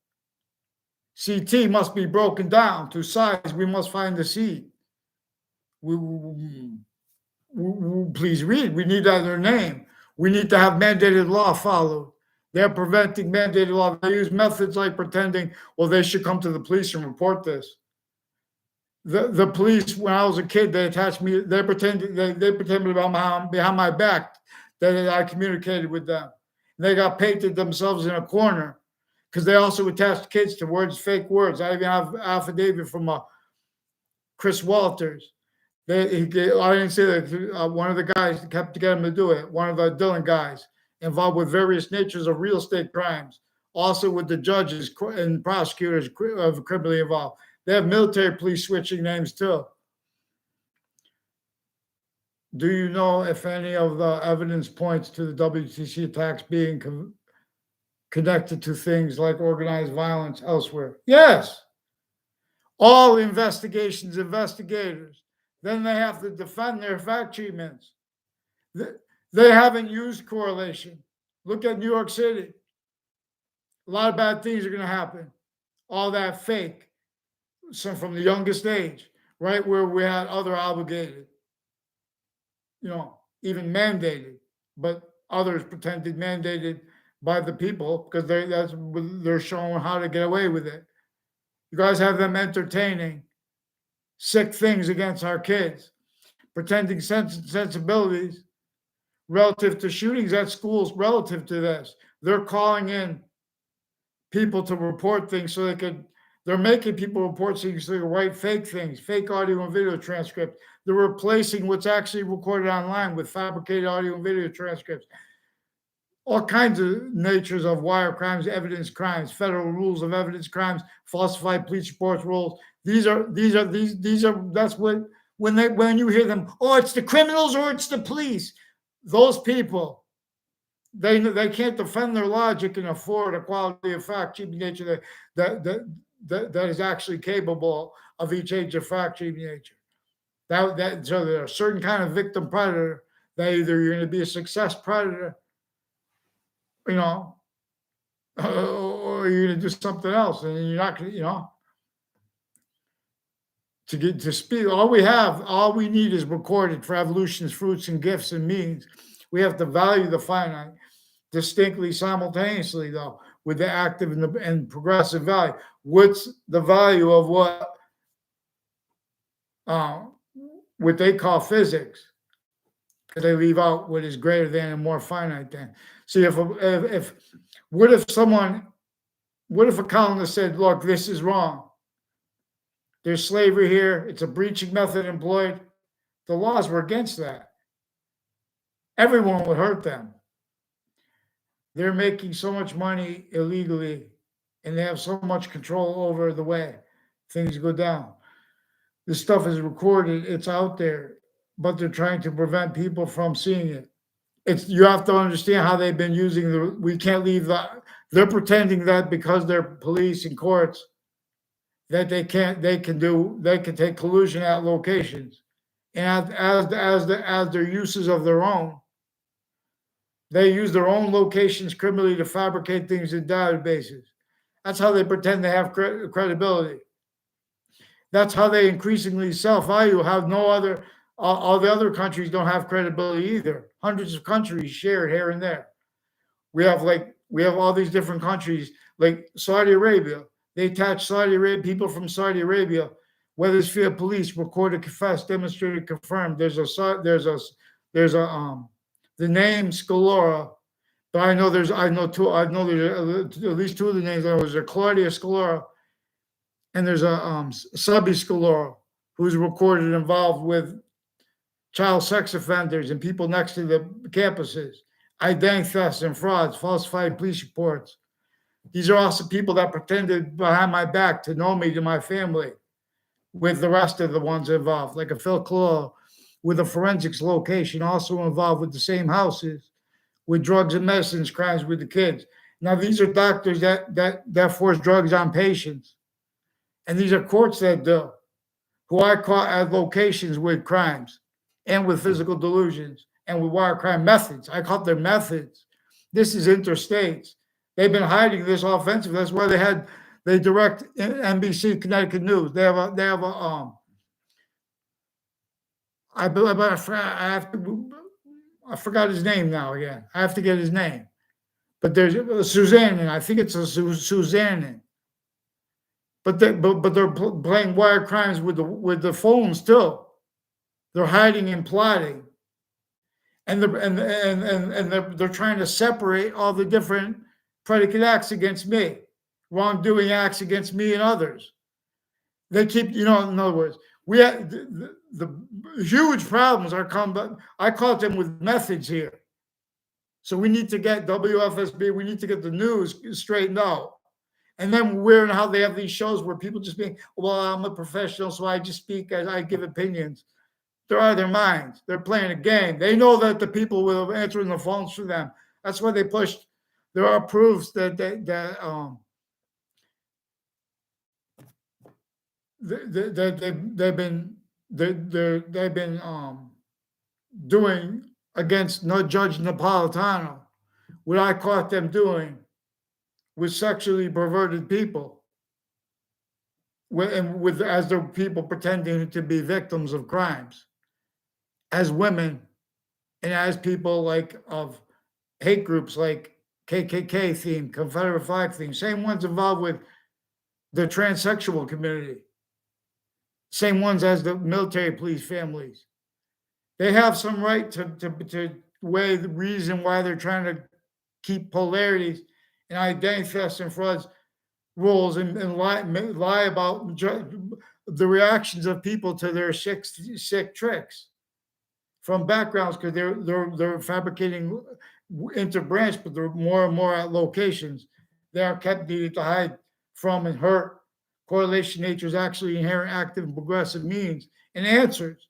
CT must be broken down to size. We must find the seed. Please read. We need their name. We need to have mandated law followed. They're preventing mandated law. They use methods like pretending, well, they should come to the police and report this. The police, when I was a kid, they attached me. They pretended behind my back that I communicated with them. They got painted themselves in a corner because they also attached kids to words, fake words. I even have affidavit from Chris Walters. I didn't say that. One of the guys kept to get him to do it. One of the Dillon guys involved with various natures of real estate crimes, also with the judges and prosecutors criminally involved. They have military police switching names too. Do you know if any of the evidence points to the WTC attacks being connected to things like organized violence elsewhere? Yes. All investigators. Then they have to defend their fact treatments. They haven't used correlation. Look at New York City. A lot of bad things are going to happen. All that fake. Some from the youngest age, right where we had other obligated, even mandated, but others pretended mandated by the people because they're showing how to get away with it. You guys have them entertaining sick things against our kids, pretending sensibilities relative to shootings at schools relative to this. They're calling in people to report things so they're making people report things so they can write fake things, fake audio and video transcripts. They're replacing what's actually recorded online with fabricated audio and video transcripts. All kinds of natures of wire crimes, evidence crimes, federal rules of evidence crimes, falsified police reports rules. That's what when you hear them, oh, it's the criminals or it's the police. Those people, they can't defend their logic and afford a quality of fact treating nature that is actually capable of each age of fact treating nature. So there are a certain kind of victim predator that either you're going to be a success predator, or you're going to do something else, and you're not going to speak. All we need is recorded for evolution's fruits and gifts and means. We have to value the finite distinctly simultaneously, though, with the active and progressive value. What's the value of what they call physics? Because they leave out what is greater than and more finite than. See, what if a colonist said, look, this is wrong. There's slavery here. It's a breaching method employed. The laws were against that. Everyone would hurt them. They're making so much money illegally, and they have so much control over the way things go down. This stuff is recorded. It's out there, but they're trying to prevent people from seeing it. You have to understand how they've been using we can't leave that. They're pretending that because they're police and courts, that they can take collusion at locations, and as their uses of their own, they use their own locations criminally to fabricate things in databases. That's how they pretend they have credibility. That's how they increasingly self-value. How all the other countries don't have credibility either. Hundreds of countries share it here and there. We have all these different countries like Saudi Arabia. They attach Saudi Arabia, people from Saudi Arabia, whether it's via police, recorded, confessed, demonstrated, confirmed. There's the name Scalora, but I know there's at least two of the names. There's a Claudia Scalora, and there's a Sabi Scalora, who's recorded involved with child sex offenders and people next to the campuses, identity thefts and frauds, falsified police reports. These are also people that pretended behind my back to know me, to my family, with the rest of the ones involved, like a Phil Claw with a forensics location, also involved with the same houses, with drugs and medicines crimes with the kids. Now, these are doctors that force drugs on patients. And these are courts that do, who I caught at locations with crimes and with physical delusions and with wire crime methods. I caught their methods. This is interstates. They've been hiding this offensive. That's why they direct NBC Connecticut News. I forgot his name now again. I have to get his name. But there's Suzanne, I think it's a Suzanne. But they're playing wire crimes with the phones too. They're hiding and plotting, and they're trying to separate all the different predicate acts against me. wrongdoing acts against me and others. They keep, in other words, we have the huge problems are I caught them with methods here. So we need to get WFSB, we need to get the news straightened out. And then weird how they have these shows where people just being, well, I'm a professional, so I just speak as I give opinions. They're out of their minds. They're playing a game. They know that the people will answer the phones for them. That's why they pushed. There are proofs that they've been doing against Judge Napolitano, what I caught them doing with sexually perverted people, as the people pretending to be victims of crimes, as women, and as people like of hate groups like KKK theme, Confederate flag theme, same ones involved with the transsexual community, same ones as the military police families. They have some right to weigh the reason why they're trying to keep polarities and identity thefts and frauds rules and lie about the reactions of people to their sick tricks from backgrounds, because they're fabricating interbranch, but they're more and more at locations. They are kept needed to hide from and hurt. Correlation nature is actually inherent, active, and progressive means and answers.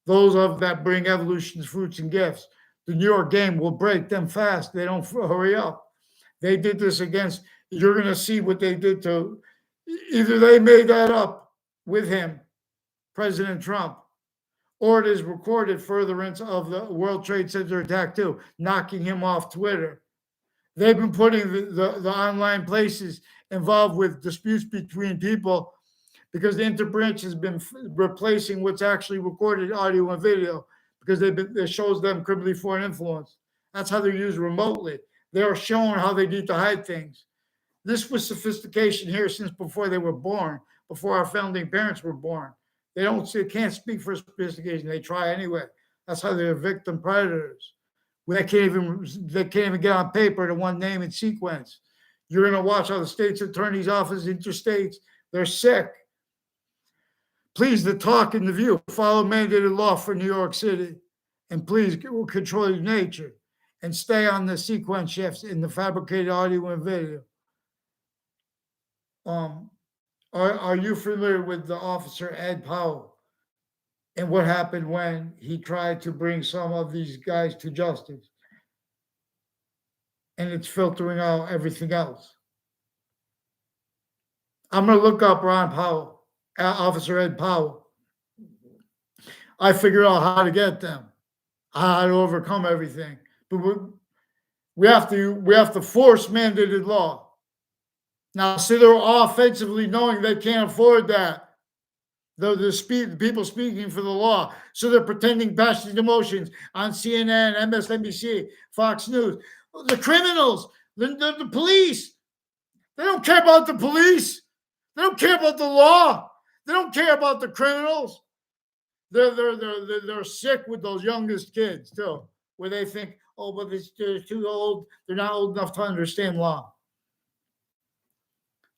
Those of that bring evolution's fruits and gifts. The New York game will break them fast. They don't hurry up. They did this against, you're going to see what they did to, either they made that up with him, President Trump, or it is recorded furtherance of the World Trade Center attack too, knocking him off Twitter. They've been putting the online places involved with disputes between people, because the interbranch has been replacing what's actually recorded audio and video, because it shows them criminally foreign influence. That's how they're used remotely. They're showing how they need to hide things. This was sophistication here since before they were born, before our founding parents were born. They can't speak for sophistication. They try anyway. That's how they're victim predators. They can't even get on paper to one name and sequence. You're going to watch how the state's attorney's office interstates. They're sick. Please, the talk and the view. Follow mandated law for New York City. And please control your nature. And stay on the sequence shifts in the fabricated audio and video. Are you familiar with the officer Ed Powell and what happened when he tried to bring some of these guys to justice? And it's filtering out everything else. I'm going to look up Ron Powell, Officer Ed Powell. I figured out how to get them, how to overcome everything. But we have to force mandated law. Now, see, they're offensively knowing they can't afford that. The people speaking for the law. So they're pretending passionate emotions on CNN, MSNBC, Fox News. The criminals, the police, they don't care about the police. They don't care about the law. They don't care about the criminals. They're sick with those youngest kids too, where they think, oh, but they're too old. They're not old enough to understand law.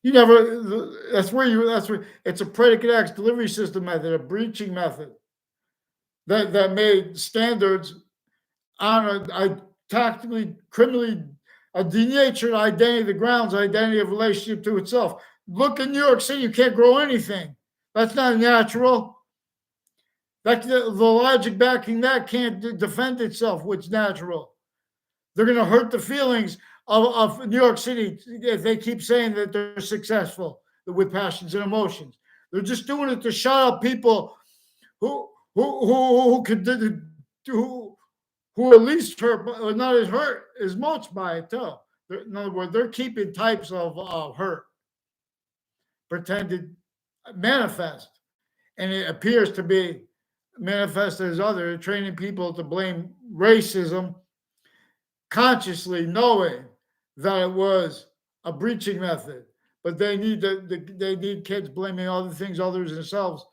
That's where it's a predicate acts delivery system method, a breaching method that made standards on a tactically, criminally, a denatured identity, the grounds identity of relationship to itself. Look in New York City, you can't grow anything. That's not natural. The logic backing that can't defend itself, what's natural. They're going to hurt the feelings of New York City if they keep saying that they're successful with passions and emotions. They're just doing it to shut up people who at least hurt, but not as hurt as much by it too. In other words, they're keeping types of hurt pretended manifest, and it appears to be manifested as other. They're training people to blame racism, consciously knowing that it was a breaching method, but they need kids blaming all the things others themselves,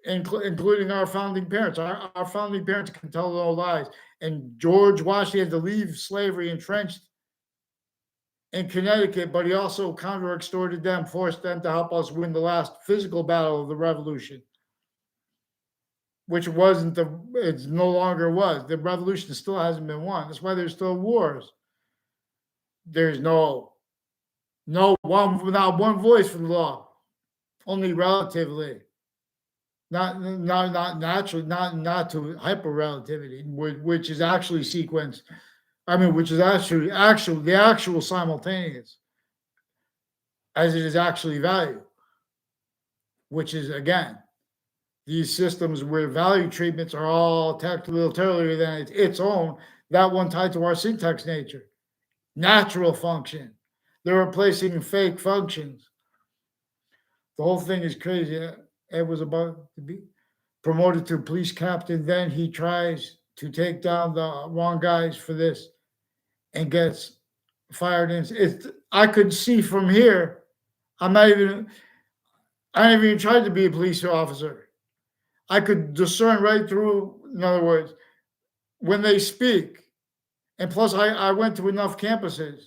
including our founding parents. Our founding parents can tell no lies, and George Washington had to leave slavery entrenched in Connecticut, but he also counter-extorted them, forced them to help us win the last physical battle of the revolution, which wasn't it's no longer was. The revolution still hasn't been won. That's why there's still wars. There's not one voice for the law, only relatively. Not naturally, not to hyper relativity, which is actually sequence. I mean, which is actually the actual simultaneous, as it is actually value, which is again these systems where value treatments are all totally than its own. That one tied to our syntax nature, natural function. They're replacing fake functions. The whole thing is crazy. Ed was about to be promoted to police captain. Then he tries to take down the wrong guys for this and gets fired. I could see from here. I never even tried to be a police officer. I could discern right through, in other words, when they speak. And plus, I went to enough campuses.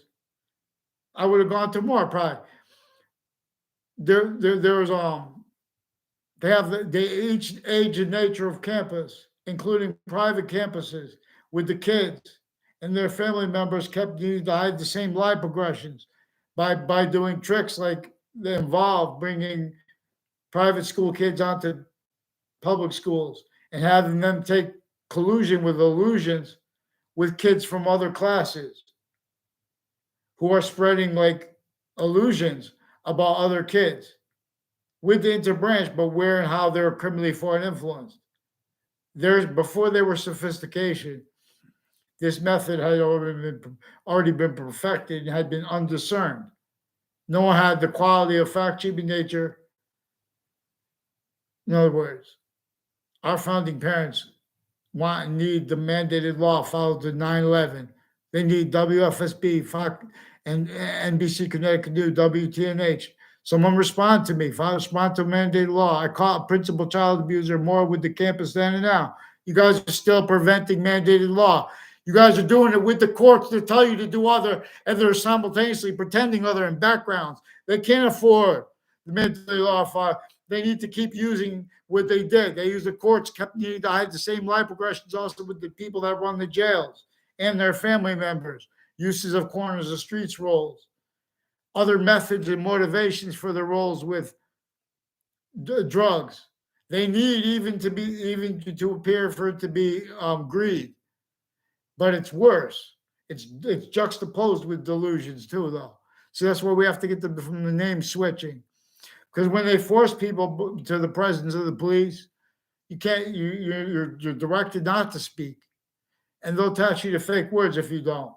I would have gone to more probably. There was they have each age and nature of campus, including private campuses, with the kids and their family members kept needing to hide the same lie progressions by doing tricks like they involve bringing private school kids onto public schools and having them take collusion with illusions with kids from other classes who are spreading like illusions about other kids with the interbranch, but where and how they're criminally foreign influenced. Before there was sophistication, this method had already been perfected and had been undiscerned. No one had the quality of fact-keeping nature. In other words, our founding parents want and need the mandated law followed to 9/11. They need WFSB, Fox, and NBC Connecticut News, WTNH. Someone respond to me. If I respond to mandated law, I caught a principal child abuser more with the campus then and now. You guys are still preventing mandated law. You guys are doing it with the courts that tell you to do other, and they're simultaneously pretending other in backgrounds. They can't afford the mandated law. They need to keep using what they did. They use the courts, kept needing to hide the same lie progressions also with the people that run the jails and their family members. Uses of corners of streets roles. Other methods and motivations for the roles with drugs. They need even to appear for it to be greed. But it's worse. It's juxtaposed with delusions too, though. So that's where we have to get from the name switching. Because when they force people to the presence of the police, you can't. You're directed not to speak, and they'll attach you to fake words if you don't.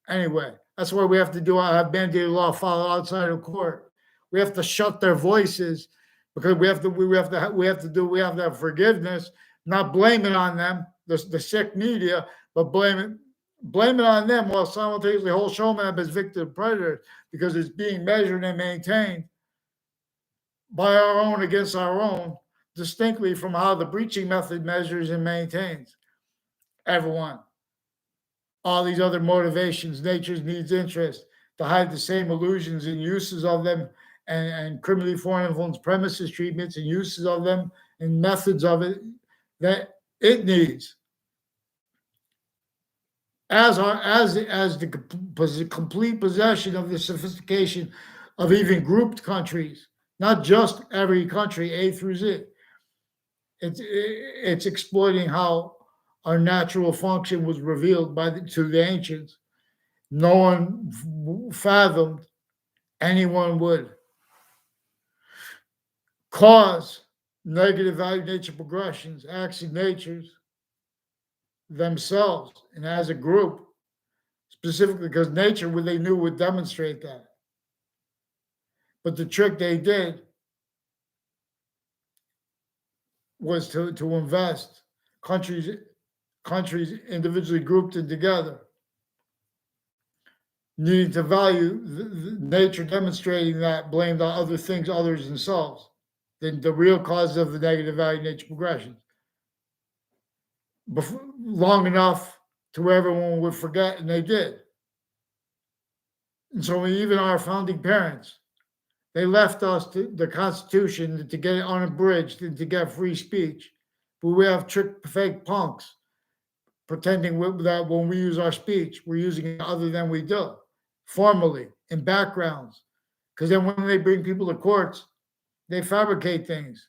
Anyway, that's why we have to have mandated law follow outside of court. We have to shut their voices because we have to have forgiveness, not blame it on them, the sick media, but blame it on them while simultaneously showing them as victim predators because it's being measured and maintained by our own against our own, distinctly from how the breaching method measures and maintains everyone. All these other motivations, nature's needs, interest, to hide the same illusions and uses of them and criminally foreign influence premises, treatments, and uses of them and methods of it that it needs. As the complete possession of the sophistication of even grouped countries, not just every country, A through Z. It's exploiting how our natural function was revealed to the ancients. No one fathomed anyone would cause negative value nature progressions, action natures themselves, and as a group, specifically because nature, what they knew, would demonstrate that. But the trick they did was to invest countries individually grouped and together, needing to value the nature demonstrating that blamed on other things, others themselves, than the real cause of the negative value nature progression. Long enough to where everyone would forget, and they did. And so even our founding parents, they left us the Constitution to get it unabridged and to get free speech. But we have trick fake punks pretending that when we use our speech, we're using it other than we do, formally, in backgrounds. Because then when they bring people to courts, they fabricate things.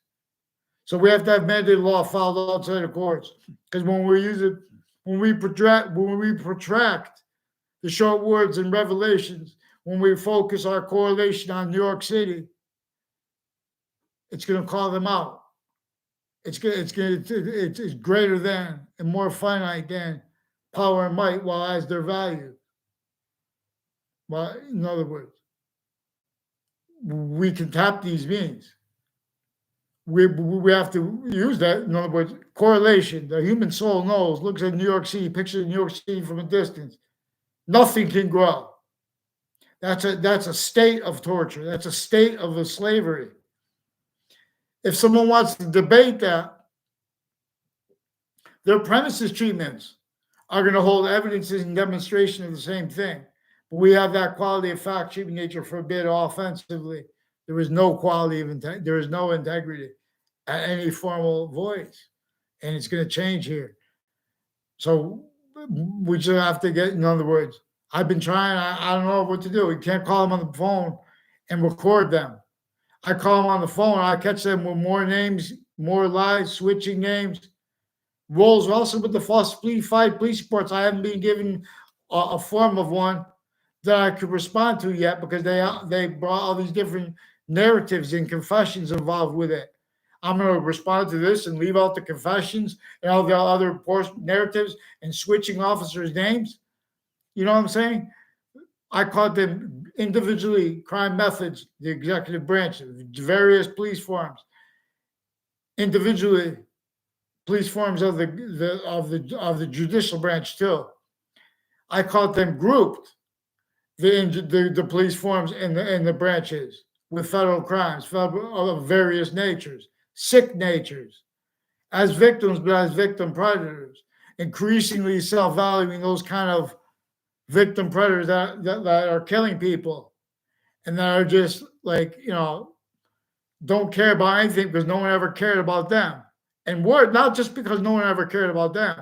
So we have to have mandated law filed outside of courts. Because when we use it, when we protract the short words and revelations, when we focus our correlation on New York City, it's going to call them out. It's greater than and more finite than power and might, while as their value. Well, in other words, we can tap these means. We have to use that. In other words, correlation. The human soul knows, looks at New York City, pictures New York City from a distance. Nothing can grow. That's a state of torture. That's a state of a slavery. If someone wants to debate that, their premises treatments are going to hold evidences and demonstration of the same thing. But we have that quality of fact, treatment nature forbid offensively. There is no quality of there is no integrity at any formal voice, and it's going to change here. So we just have to get. In other words, I've been trying. I don't know what to do. We can't call them on the phone and record them. I call them on the phone. I catch them with more names, more lies, switching names. Rolls also with the falsified police reports. I haven't been given a form of one that I could respond to yet because they brought all these different narratives and confessions involved with it. I'm going to respond to this and leave out the confessions and all the other narratives and switching officers' names. You know what I'm saying? I called them individually crime methods, the executive branch, various police forms, individually police forms of the judicial branch too. I called them grouped, the police forms and the branches with federal crimes of various natures, sick natures, as victims, but as victim predators, increasingly self-valuing those kind of victim predators that are killing people and that are just like, don't care about anything because no one ever cared about them. And worse, not just because no one ever cared about them,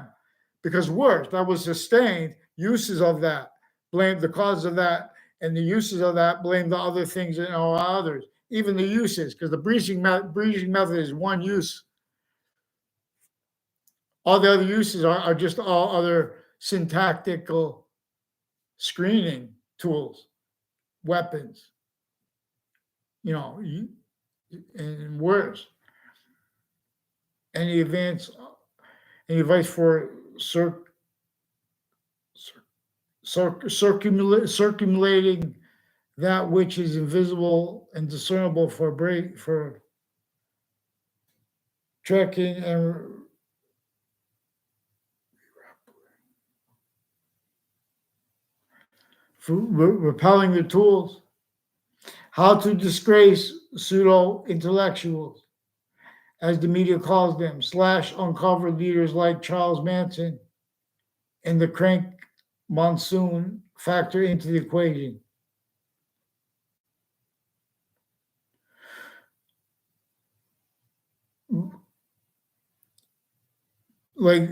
because worse, that was sustained uses of that, blame the cause of that, and the uses of that blame the other things and all others, even the uses, because the breaching method is one use. All the other uses are just all other syntactical screening tools, weapons, and words. Any advice for circulating that which is invisible and discernible for tracking and for repelling the tools? How to disgrace pseudo-intellectuals, as the media calls them, / uncover leaders like Charles Manson and the crank monsoon factor into the equation. Like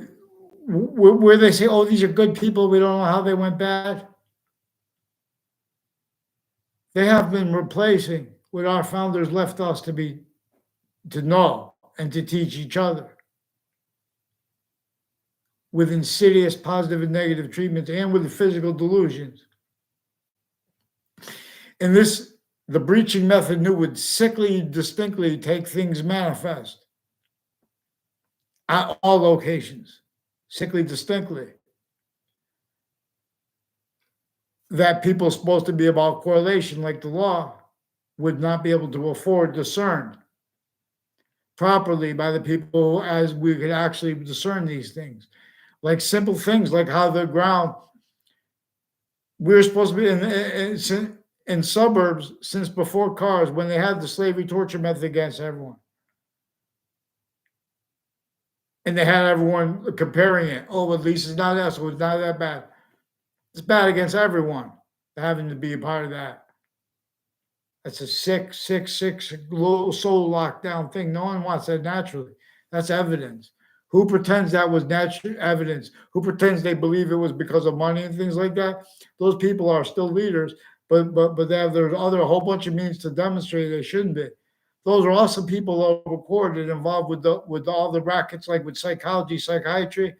where they say, oh, these are good people, we don't know how they went bad. They have been replacing what our founders left us to know and to teach each other with insidious positive and negative treatments and with the physical delusions. And the breaching method knew would distinctly take things manifest at all locations, distinctly. That people supposed to be about correlation, like the law, would not be able to afford discerned properly by the people as we could actually discern these things. Like simple things like how the ground, we were supposed to be in suburbs since before cars, when they had the slavery torture method against everyone. And they had everyone comparing it. Oh, at least it's not that, so it's not that bad. It's bad against everyone. having to be a part of that. That's a sick, low soul lockdown thing. No one wants that naturally. That's evidence. Who pretends that was natural evidence? Who pretends they believe it was because of money and things like that? Those people are still leaders, but there's other a whole bunch of means to demonstrate they shouldn't be. Those are also people that are recorded involved with all the rackets, like with psychology, psychiatry,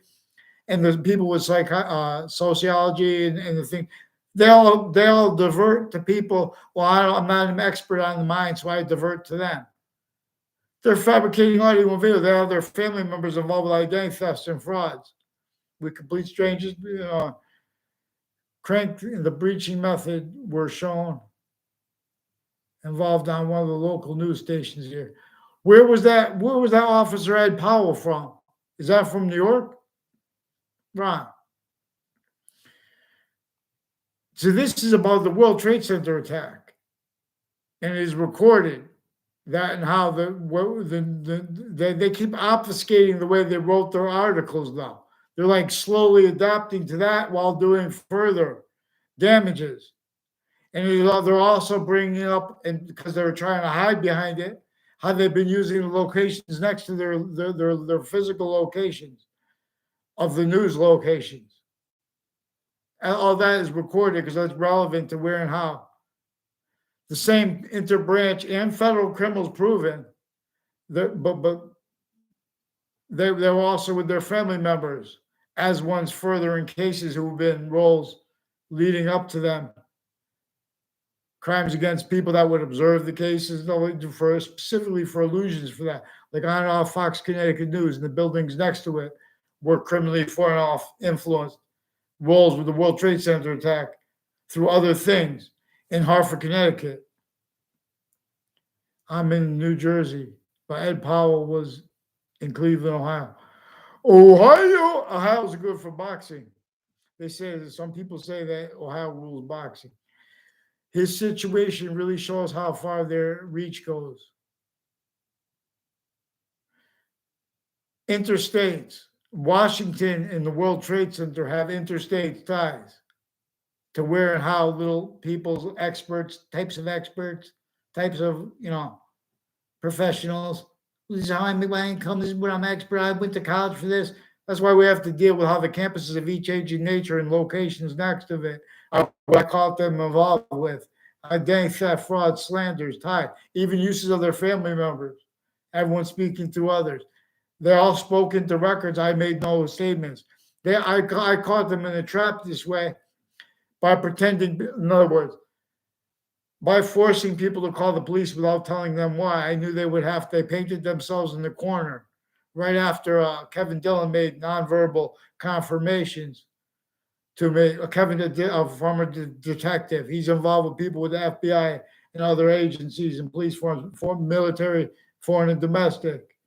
and the people with sociology and the thing. They all divert to people. Well, I'm not an expert on the mind, so I divert to them. They're fabricating audio and video. They have their family members involved with identity thefts and frauds with complete strangers. Crank the breaching method were shown involved on one of the local news stations here. Where was that? Where was that officer Ed Powell from? Is that from New York? Right. So this is about the World Trade Center attack, and it is recorded that and how they keep obfuscating the way they wrote their articles now. They're like slowly adapting to that while doing further damages. And they're also bringing up, and because they're trying to hide behind it, how they've been using the locations next to their physical locations of the news locations. And all that is recorded because that's relevant to where and how. The same interbranch and federal criminals proven that, but they were also with their family members as ones further in cases who've been roles leading up to them. Crimes against people that would observe the cases, specifically for illusions for that. Like on Fox Connecticut News and the buildings next to it were criminally foreign influenced roles with the World Trade Center attack through other things in Hartford, Connecticut. I'm in New Jersey, but Ed Powell was in Cleveland, Ohio. Ohio's good for boxing. They say some people say that Ohio rules boxing. His situation really shows how far their reach goes. Interstates. Washington and the World Trade Center have interstate ties to where and how little people's types of, professionals. This is how I make my income. This is what I'm expert. I went to college for this. That's why we have to deal with how the campuses of each age and nature and locations next to it are what I call them involved with. Identity theft, fraud, slanders, tie, even uses of their family members. Everyone speaking to others. They're all spoken to records. I made no statements. I caught them in a trap this way by pretending, in other words, by forcing people to call the police without telling them why. I knew they painted themselves in the corner right after Kevin Dillon made nonverbal confirmations to me. Kevin, a former detective, he's involved with people with the FBI and other agencies and police forms, military, foreign and domestic,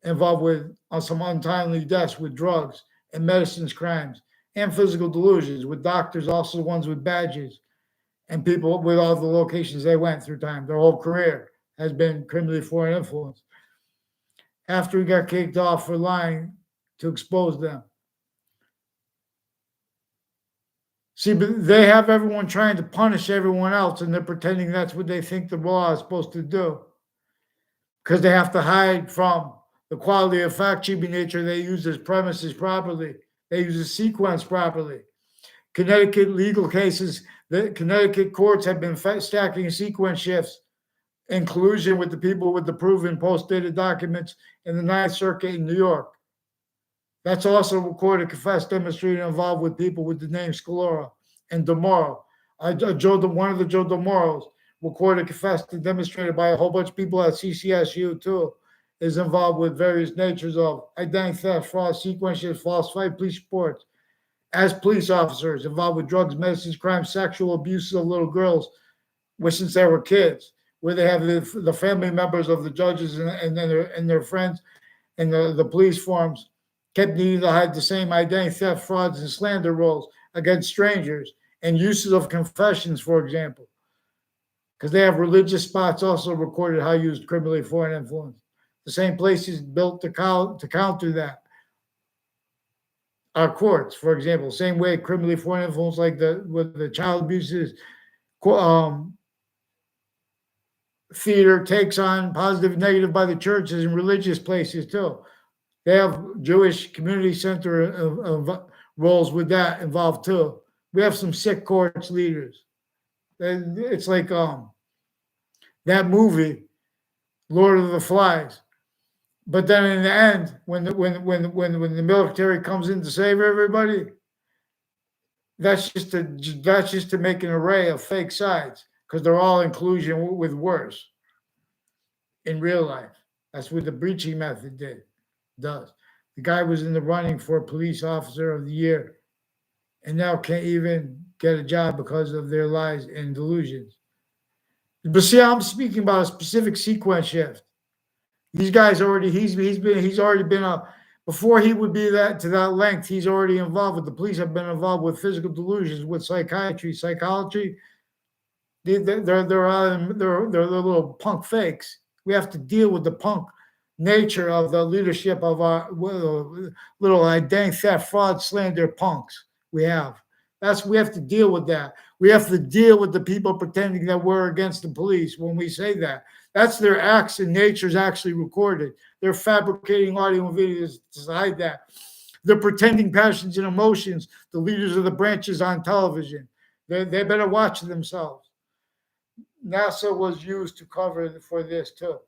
involved with some untimely deaths with drugs and medicines crimes and physical delusions with doctors, also ones with badges, and people with all the locations they went through time. Their whole career has been criminally foreign influence. After he got kicked off for lying to expose them. See, but they have everyone trying to punish everyone else, and they're pretending that's what they think the law is supposed to do. Because they have to hide from the quality of fact-cheating nature. They use this premises properly. They use the sequence properly. Connecticut legal cases, the Connecticut courts have been stacking sequence shifts in collusion with the people with the proven post-dated documents in the Ninth Circuit in New York. That's also recorded, confessed, demonstrated, involved with people with the name Scalora and DeMoro. One of the Joe DeMoros recorded, confessed, and demonstrated by a whole bunch of people at CCSU too, is involved with various natures of identity theft, fraud, sequences, falsified police reports, as police officers involved with drugs, medicines, crimes, sexual abuses of little girls since they were kids, where they have the family members of the judges and their friends and the police forms kept needing to hide the same identity theft, frauds, and slander roles against strangers and uses of confessions, for example, because they have religious spots also recorded how used criminally foreign influence. The same places built to counter that. Our courts, for example, same way criminally foreign influence, like with the child abuses, theater takes on positive and negative by the churches and religious places too. They have Jewish community center of roles with that involved too. We have some sick courts leaders. It's like that movie, Lord of the Flies. But then in the end, when the military comes in to save everybody, that's just to make an array of fake sides because they're all in collusion with worse in real life. That's what the breaching method does. The guy was in the running for police officer of the year and now can't even get a job because of their lies and delusions. But see, I'm speaking about a specific sequence shift. These guys already he's already been before he would be that to that length. He's already involved with the police. Have been involved with physical delusions, with psychiatry, psychology. They're little punk fakes. We have to deal with the punk nature of the leadership of our little dang theft, fraud, slander punks. We have to deal with that. We have to deal with the people pretending that we're against the police when we say that. That's their acts and nature's actually recorded. They're fabricating audio and videos to hide that. They're pretending passions and emotions, the leaders of the branches on television. They better watch themselves. NASA was used to cover for this too.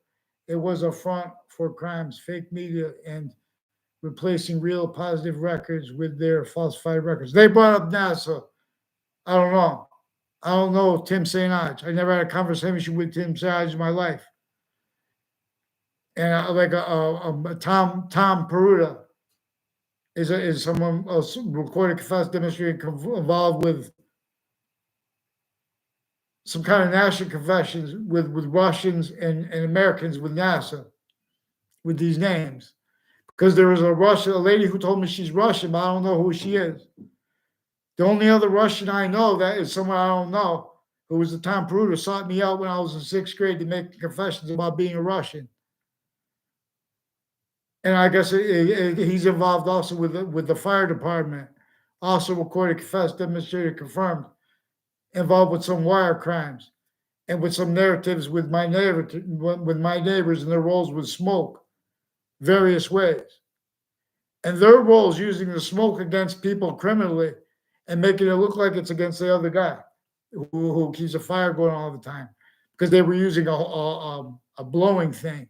It was a front for crimes, fake media, and replacing real positive records with their falsified records. They brought up NASA. I don't know Tim St. Hodge. I never had a conversation with Tim St. Hodge in my life. And Tom Peruta is someone recorded, confessed, demonstrated, involved with some kind of national confessions with Russians and Americans with NASA, with these names. Because there was a lady who told me she's Russian, but I don't know who she is. The only other Russian I know that is someone I don't know, who was the Tom Peruta, sought me out when I was in 6th grade to make confessions about being a Russian. And I guess he's involved also with the fire department, also recorded, confessed, demonstrated, confirmed, involved with some wire crimes and with some narratives with my neighbors and their roles with smoke, various ways. And their roles using the smoke against people criminally and making it look like it's against the other guy who keeps a fire going all the time because they were using a blowing thing.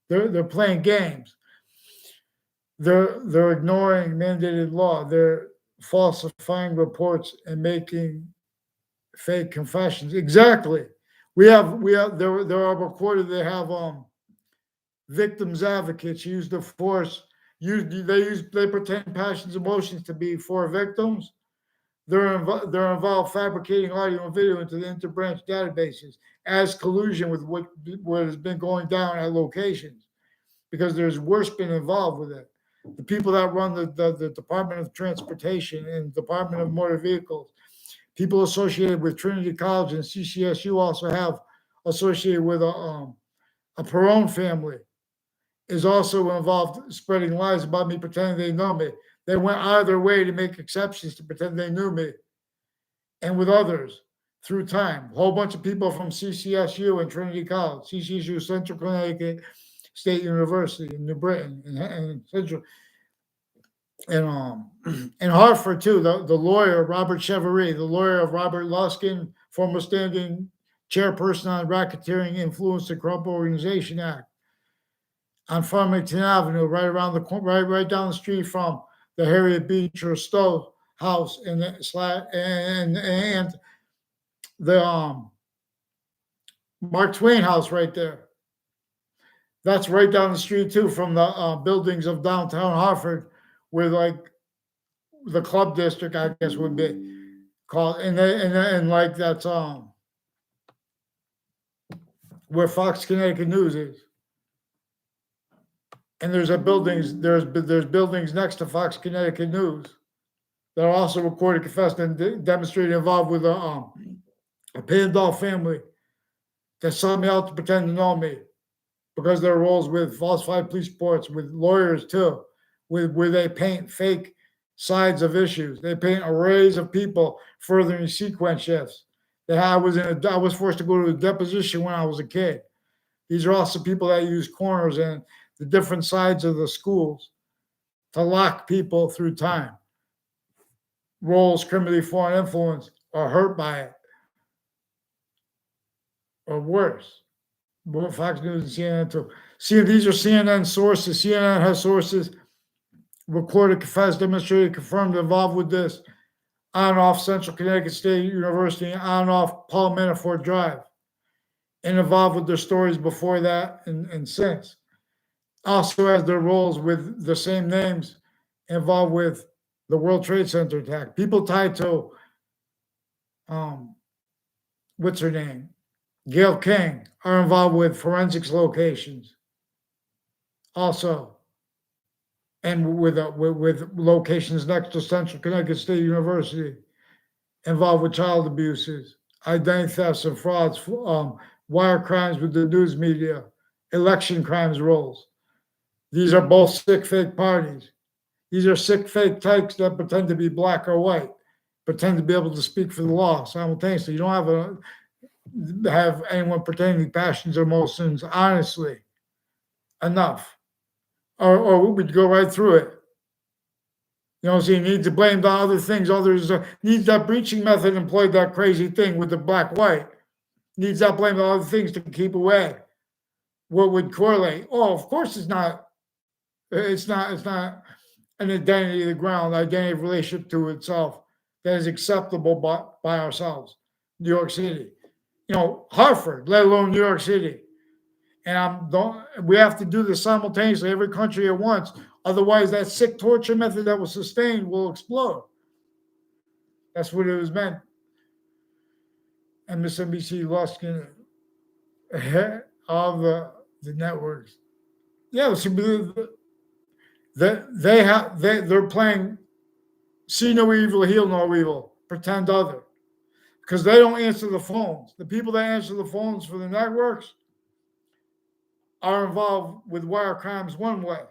They're playing games. They're ignoring mandated law. They're falsifying reports and making fake confessions. Exactly. There are recorded. They have victims advocates use the force. They pretend passions, emotions to be for victims. They're involved fabricating audio and video into the interbranch databases as collusion with what has been going down at locations, because there's worse been involved with it. The people that run the Department of Transportation and Department of Motor Vehicles, people associated with Trinity College and CCSU also have associated with a Perone family is also involved spreading lies about me, pretending they know me. They went out of their way to make exceptions to pretend they knew me. And with others through time, a whole bunch of people from CCSU and Trinity College, CCSU, Central Connecticut State University in New Britain and Central, and Hartford too. The lawyer Robert Chevery, the lawyer of Robert Luskin, former standing chairperson on Racketeering Influence and Corrupt Organization Act, on Farmington Avenue, right around the right down the street from the Harriet Beecher Stowe house and the Mark Twain house right there. That's right down the street too from the buildings of downtown Hartford, where like the club district, I guess, would be called, and like that's where Fox Connecticut News is. And there's buildings next to Fox Connecticut News that are also recorded, confessed, and demonstrated involved with a Pandol family that sought me out to pretend to know me because their roles with falsified police reports, with lawyers too, where they paint fake sides of issues. They paint arrays of people furthering sequence shifts. I was forced to go to a deposition when I was a kid. These are also people that use corners and the different sides of the schools to lock people through time. Roles criminally foreign influence are hurt by it, or worse. But Fox News and CNN too. See, these are CNN sources. CNN has sources recorded, confessed, demonstrated, confirmed, involved with this on and off Central Connecticut State University, on and off Paul Manafort Drive, and involved with their stories before that and since. Also has their roles with the same names involved with the World Trade Center attack. People tied to, what's her name? Gail King are involved with forensics locations. Also, and with locations next to Central Connecticut State University, involved with child abuses, identity thefts and frauds, wire crimes with the news media, election crimes roles. These are both sick fake parties. These are sick fake types that pretend to be black or white, pretend to be able to speak for the law simultaneously. You don't have anyone pretending passions or emotions honestly enough, or we'd go right through it. You know, so you need to blame the other things. Others needs that breaching method employed that crazy thing with the black white. Needs that blame the other things to keep away. What would correlate? Oh, of course it's not. It's not an identity of the ground, identity of relationship to itself that is acceptable by ourselves. New York City, you know, Hartford, let alone New York City. And we have to do this simultaneously, every country at once. Otherwise, that sick torture method that was sustained will explode. That's what it was meant. MSNBC lost all the networks. Yeah, they're playing see no evil, heal no evil, pretend other, because they don't answer the phones. The people that answer the phones for the networks are involved with wire crimes one way,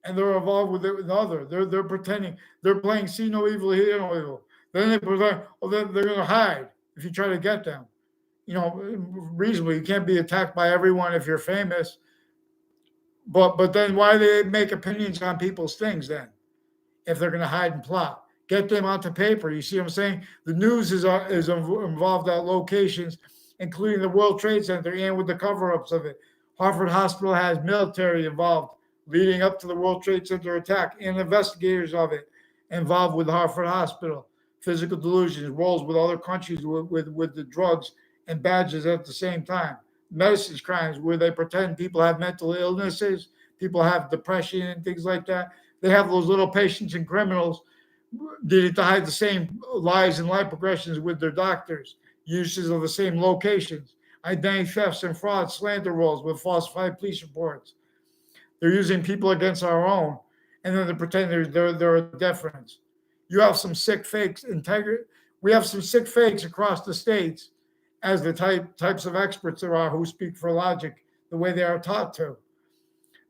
and they're involved with it another. They're pretending they're playing see no evil, hear no evil. Then they pretend, oh, they're going to hide if you try to get them. You know, reasonably, you can't be attacked by everyone if you're famous. But then why do they make opinions on people's things then? If they're going to hide and plot, get them onto paper. You see what I'm saying? The news is involved at locations, including the World Trade Center, and with the cover-ups of it. Hartford Hospital has military involved leading up to the World Trade Center attack, and investigators of it involved with Hartford Hospital. Physical delusions, roles with other countries with the drugs and badges at the same time. Medicines crimes where they pretend people have mental illnesses, people have depression and things like that. They have those little patients and criminals needing to hide the same lies and life progressions with their doctors, uses of the same locations, identity thefts and fraud, slander roles with falsified police reports. They're using people against our own, and then they pretend they're a deference. You have some sick fakes, we have some sick fakes across the states as the types of experts there are who speak for logic the way they are taught to.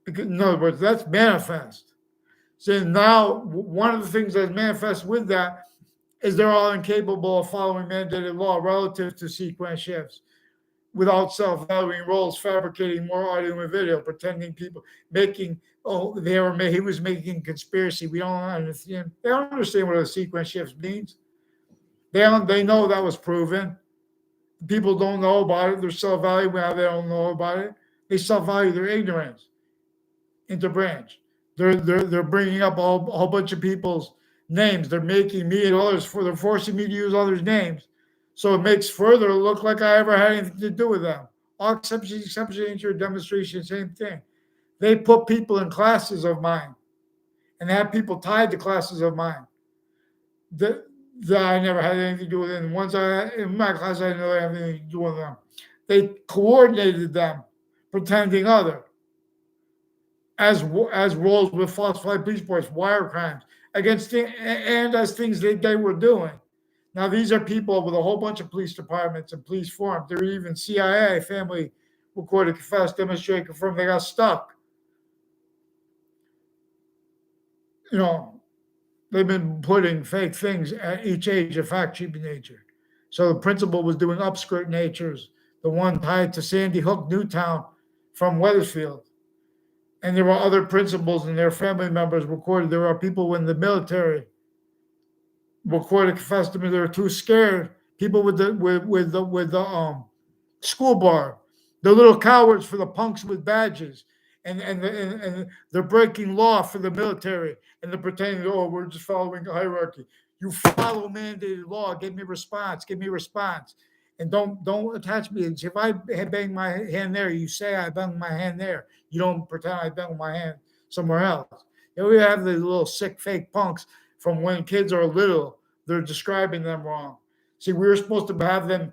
Because, in other words, that's manifest. So now one of the things that manifests with that is they're all incapable of following mandated law relative to sequence shifts without self-valuing roles, fabricating more audio and video, pretending people making, he was making conspiracy. We don't understand. They don't understand what a sequence shift means. They know that was proven. People don't know about it. They're self-valuing how they don't know about it. They self-value their ignorance into branch. They're bringing up a whole bunch of people's names. They're making me and others they're forcing me to use others' names, so it makes further look like I ever had anything to do with them. All exceptions, nature, demonstration, same thing. They put people in classes of mine, and have people tied to classes of mine that I never had anything to do with. And ones in my class, I never had anything to do with them. They coordinated them, pretending other. As roles with falsified police reports, wire crimes and as things they were doing. Now these are people with a whole bunch of police departments and police forms. They're even CIA family recorded, confessed, demonstrated, confirmed they got stuck. You know, they've been putting fake things at each age of fact sheet nature. So the principal was doing upskirt natures, the one tied to Sandy Hook, Newtown from Wethersfield. And there were other principals and their family members recorded. There are people in the military recorded confessed to me they were too scared. People with the school bar, the little cowards for the punks with badges, and they're breaking law for the military, and they're pretending, oh, we're just following a hierarchy. You follow mandated law. Give me response. Give me response. And don't attach me. If I bang my hand there, you say I bang my hand there. You don't pretend I bang my hand somewhere else. We have these little sick fake punks from when kids are little. They're describing them wrong. See, we were supposed to have them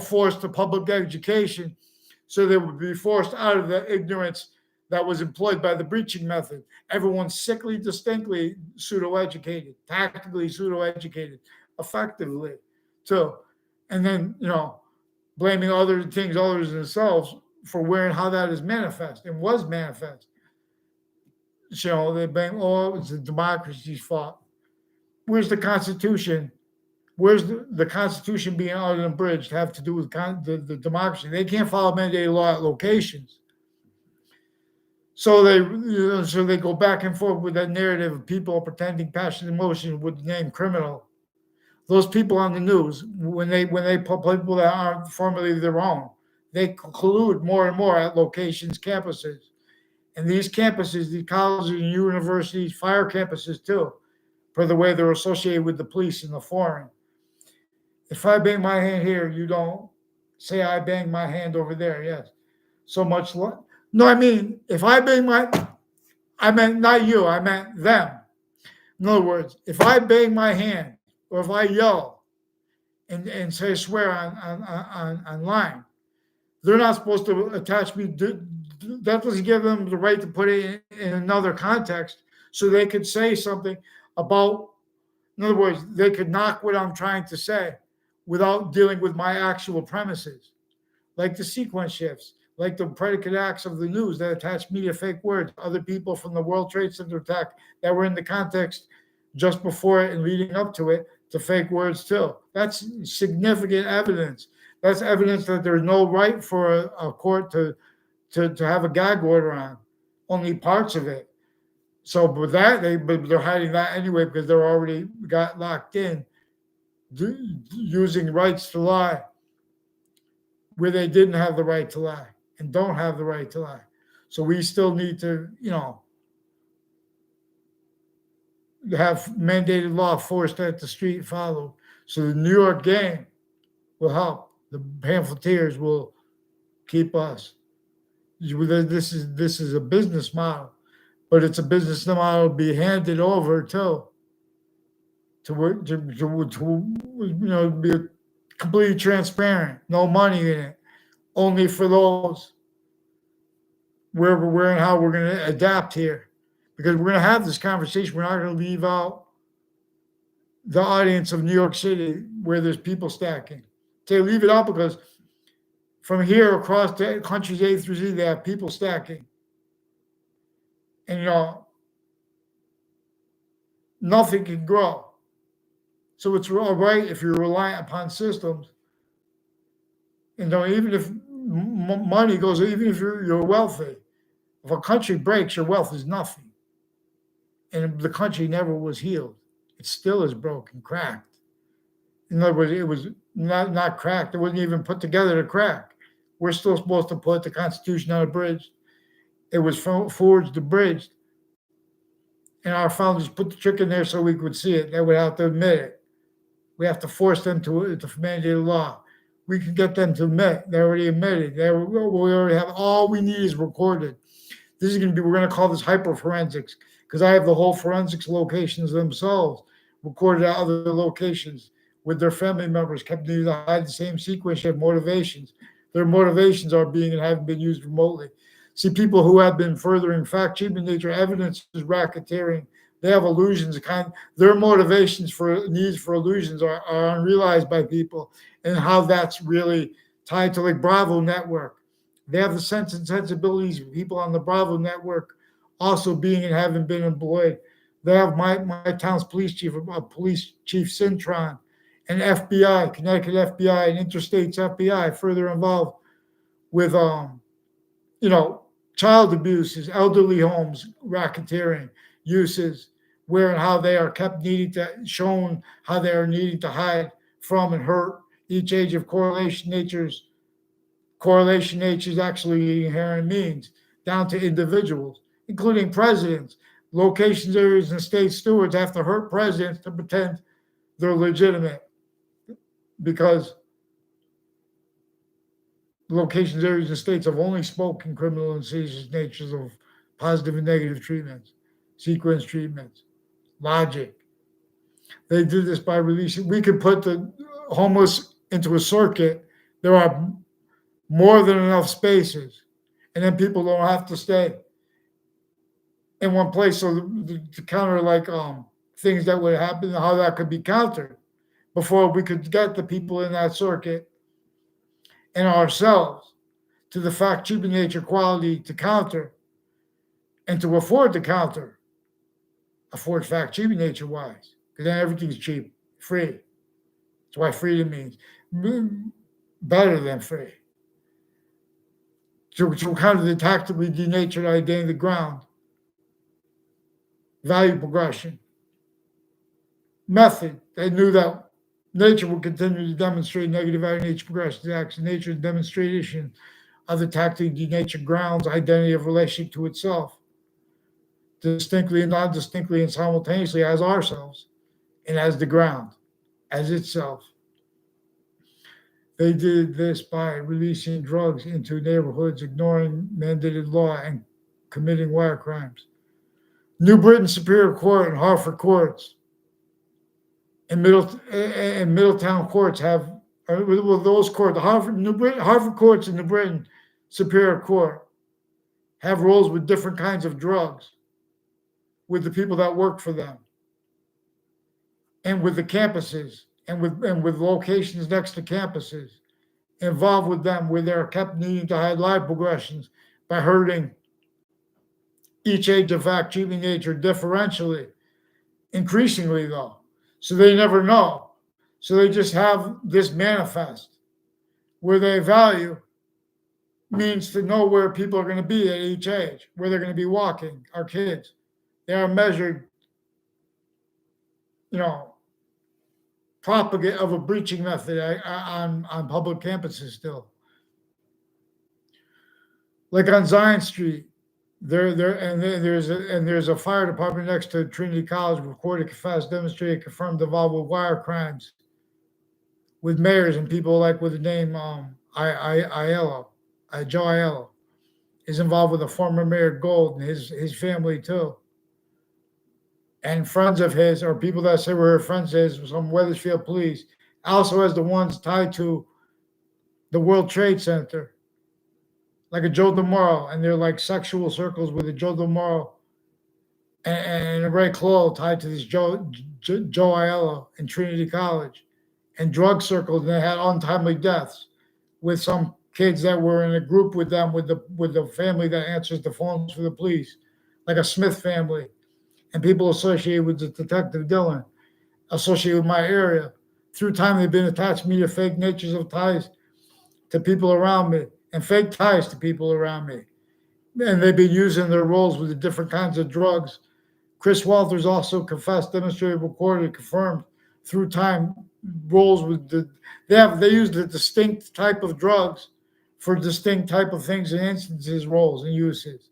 forced to public education, so they would be forced out of the ignorance that was employed by the breaching method. Everyone's sickly, distinctly pseudo-educated, tactically pseudo-educated, effectively too. And then, blaming other things other than themselves for where and how that is manifest and was manifest. They blame, oh, it's the democracy's fault. Where's the Constitution? Where's the Constitution being unabridged have to do with the democracy? They can't follow mandated law at locations. So they go back and forth with that narrative of people pretending passion and emotion with the name criminal. Those people on the news, when they put people that aren't formally their own, they collude more and more at locations, campuses. And these campuses, these colleges and universities, fire campuses too, for the way they're associated with the police and the foreign. If I bang my hand here, you don't say I bang my hand over there. Yes. So much. No, I mean, if I bang I meant not you, I meant them. In other words, if I bang my hand or if I yell and say swear online, they're not supposed to attach me. That doesn't give them the right to put it in another context so they could say something about, in other words, they could knock what I'm trying to say without dealing with my actual premises, like the sequence shifts, like the predicate acts of the news that attach me to fake words, other people from the World Trade Center attack that were in the context just before it and leading up to it to fake words too. That's significant evidence. That's evidence that there's no right for a court to have a gag order on, only parts of it. So with that, they're hiding that anyway because they're already got locked in using rights to lie where they didn't have the right to lie and don't have the right to lie. So we still need to, have mandated law forced at the street followed. So the New York gang will help. The pamphleteers will keep us. This is a business model, but it's a business model to be handed over to be completely transparent, no money in it, only for those where and how we're going to adapt here, because we're going to have this conversation. We're not going to leave out the audience of New York City where there's people stacking. They leave it out because from here across the countries A through Z, they have people stacking. And, nothing can grow. So it's all right if you're reliant upon systems. And even if money goes, even if you're wealthy, if a country breaks, your wealth is nothing. And the country never was healed. It still is broken, cracked. In other words, it was not cracked. It wasn't even put together to crack. We're still supposed to put the Constitution unabridged. It was forged, abridged. And our founders put the trick in there so we could see it. They would have to admit it. We have to force them to mandated law. We can get them to admit. They already admitted. We already have, all we need is recorded. We're going to call this hyperforensics, because I have the whole forensics locations themselves recorded at other locations with their family members, kept to hide the same sequence of motivations. Their motivations are being and haven't been used remotely. See, people who have been furthering fact-cheaping nature evidence is racketeering. They have illusions. Their motivations for needs for illusions are unrealized by people, and how that's really tied to like Bravo Network. They have the sense and sensibilities of people on the Bravo Network also being and having been employed. They have my town's police chief Cintron, and FBI, Connecticut FBI and interstates FBI further involved with child abuses, elderly homes, racketeering uses, where and how they are kept needing to shown how they are needing to hide from and hurt each age of correlation natures actually inherent means, down to individuals, including presidents. Locations, areas, and state stewards have to hurt presidents to pretend they're legitimate because locations, areas, and states have only spoken criminal and serious natures of positive and negative treatments, sequence treatments, logic. They did this by releasing. We could put the homeless into a circuit. There are more than enough spaces, and then people don't have to stay in one place. So to counter things that would happen, how that could be countered before we could get the people in that circuit and ourselves to the fact, cheap in nature, quality to counter and to afford to counter. Afford fact, cheap in nature wise, because then everything's cheap, free. That's why freedom means better than free. To counter the tactically denatured idea in the ground, value progression, method. They knew that nature would continue to demonstrate negative value nature progression acts. Nature demonstration of the tactically denatured grounds identity of relationship to itself, distinctly and non-distinctly and simultaneously as ourselves and as the ground, as itself. They did this by releasing drugs into neighborhoods, ignoring mandated law, and committing wire crimes. New Britain Superior Court and Hartford courts and Middletown courts have, those courts, the Hartford courts and New Britain Superior Court have roles with different kinds of drugs, with the people that work for them, and with the campuses, and with locations next to campuses involved with them, where they're kept needing to hide life progressions by hurting each age of fact, treating nature differentially, increasingly though. So they never know. So they just have this manifest where they value means to know where people are going to be at each age, where they're going to be walking, our kids. They are measured, propagate of a breaching method on public campuses still. Like on Zion Street, there's a fire department next to Trinity College, recorded, confessed, demonstrated, confirmed, involved with wire crimes, with mayors and people like with the name Aiello, Joe Aiello, is involved with a former mayor Gold and his family too. And friends of his, or people that say were friends of his, some Weathersfield police, also has the ones tied to the World Trade Center, like a Joe DeMauro, and they're like sexual circles with a Joe DeMauro and a Ray Clow tied to this Joe Aiello in Trinity College, and drug circles, and they had untimely deaths with some kids that were in a group with them, with the family that answers the phones for the police, like a Smith family. And people associated with the Detective Dillon, associated with my area. Through time, they've been attached me to fake natures of ties to people around me and fake ties to people around me. And they've been using their roles with the different kinds of drugs. Chris Walters also confessed, demonstrated, recorded, confirmed through time roles with they use the distinct type of drugs for distinct type of things and instances, roles and uses.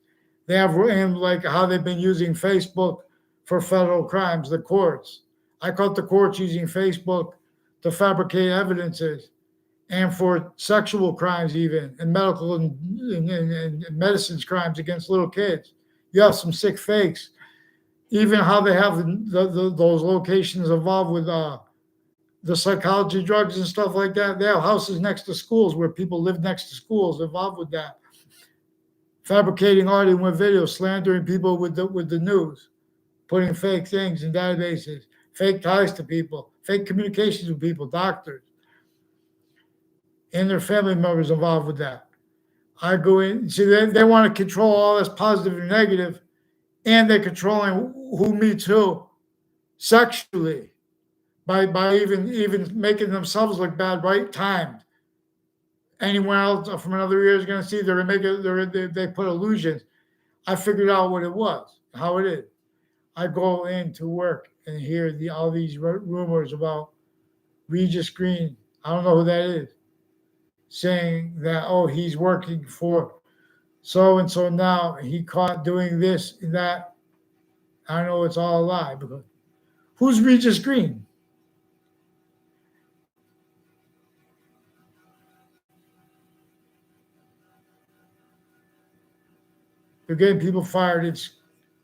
They have, and like how they've been using Facebook for federal crimes, the courts. I caught the courts using Facebook to fabricate evidences, and for sexual crimes even, and medical and medicines crimes against little kids. You have some sick fakes. Even how they have those locations involved with the psychology drugs and stuff like that. They have houses next to schools where people live next to schools involved with that. Fabricating audio with video, slandering people with the news, putting fake things in databases, fake ties to people, fake communications with people, doctors, and their family members involved with that. I go in, see, they want to control all this positive and negative, and they're controlling who meets who sexually by even making themselves look bad, right? Timed. Anyone else from another ear is going to see they're going to make it. They put illusions. I figured out what it was, how it is. I go into work and hear all these rumors about Regis Green. I don't know who that is, saying that, oh, he's working for so and so now. He caught doing this and that. I know it's all a lie, because who's Regis Green? They're getting people fired. It's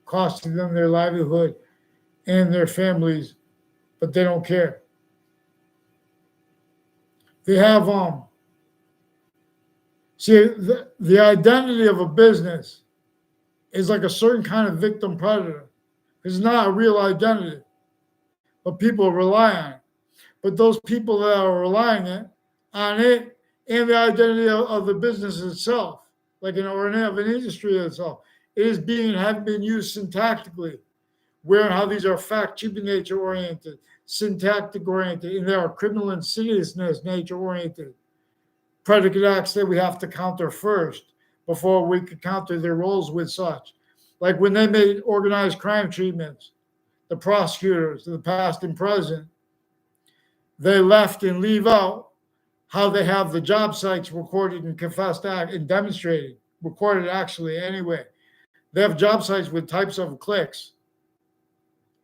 costing them their livelihood and their families, but they don't care. They have see, the identity of a business is like a certain kind of victim predator. It's not a real identity, but people rely on it. But those people that are relying on it and the identity of the business itself, like or of an industry itself, it is have been used syntactically, where and how these are fact, cheap, and nature oriented, syntactic oriented, and they are criminal insidiousness nature oriented. Predicate acts that we have to counter first before we could counter their roles with such. Like when they made organized crime treatments, the prosecutors, the past and present, they left and leave out how they have the job sites recorded and confessed act and demonstrated, recorded actually anyway. They have job sites with types of clicks.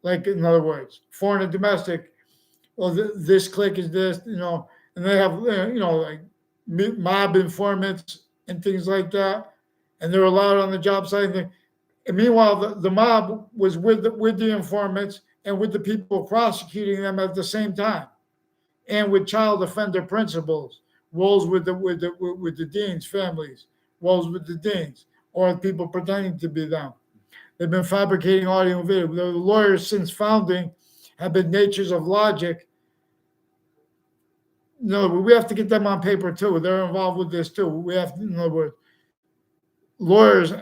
Like, in other words, foreign and domestic, well, this click is this, and they have, like mob informants and things like that. And they're allowed on the job site. And meanwhile, the mob was with the informants and with the people prosecuting them at the same time, and with child offender principals, roles with the deans' families, roles with the deans, or people pretending to be them. They've been fabricating audio and video. The lawyers since founding have been natures of logic. No, but we have to get them on paper too. They're involved with this too. We have to, in other words, lawyers.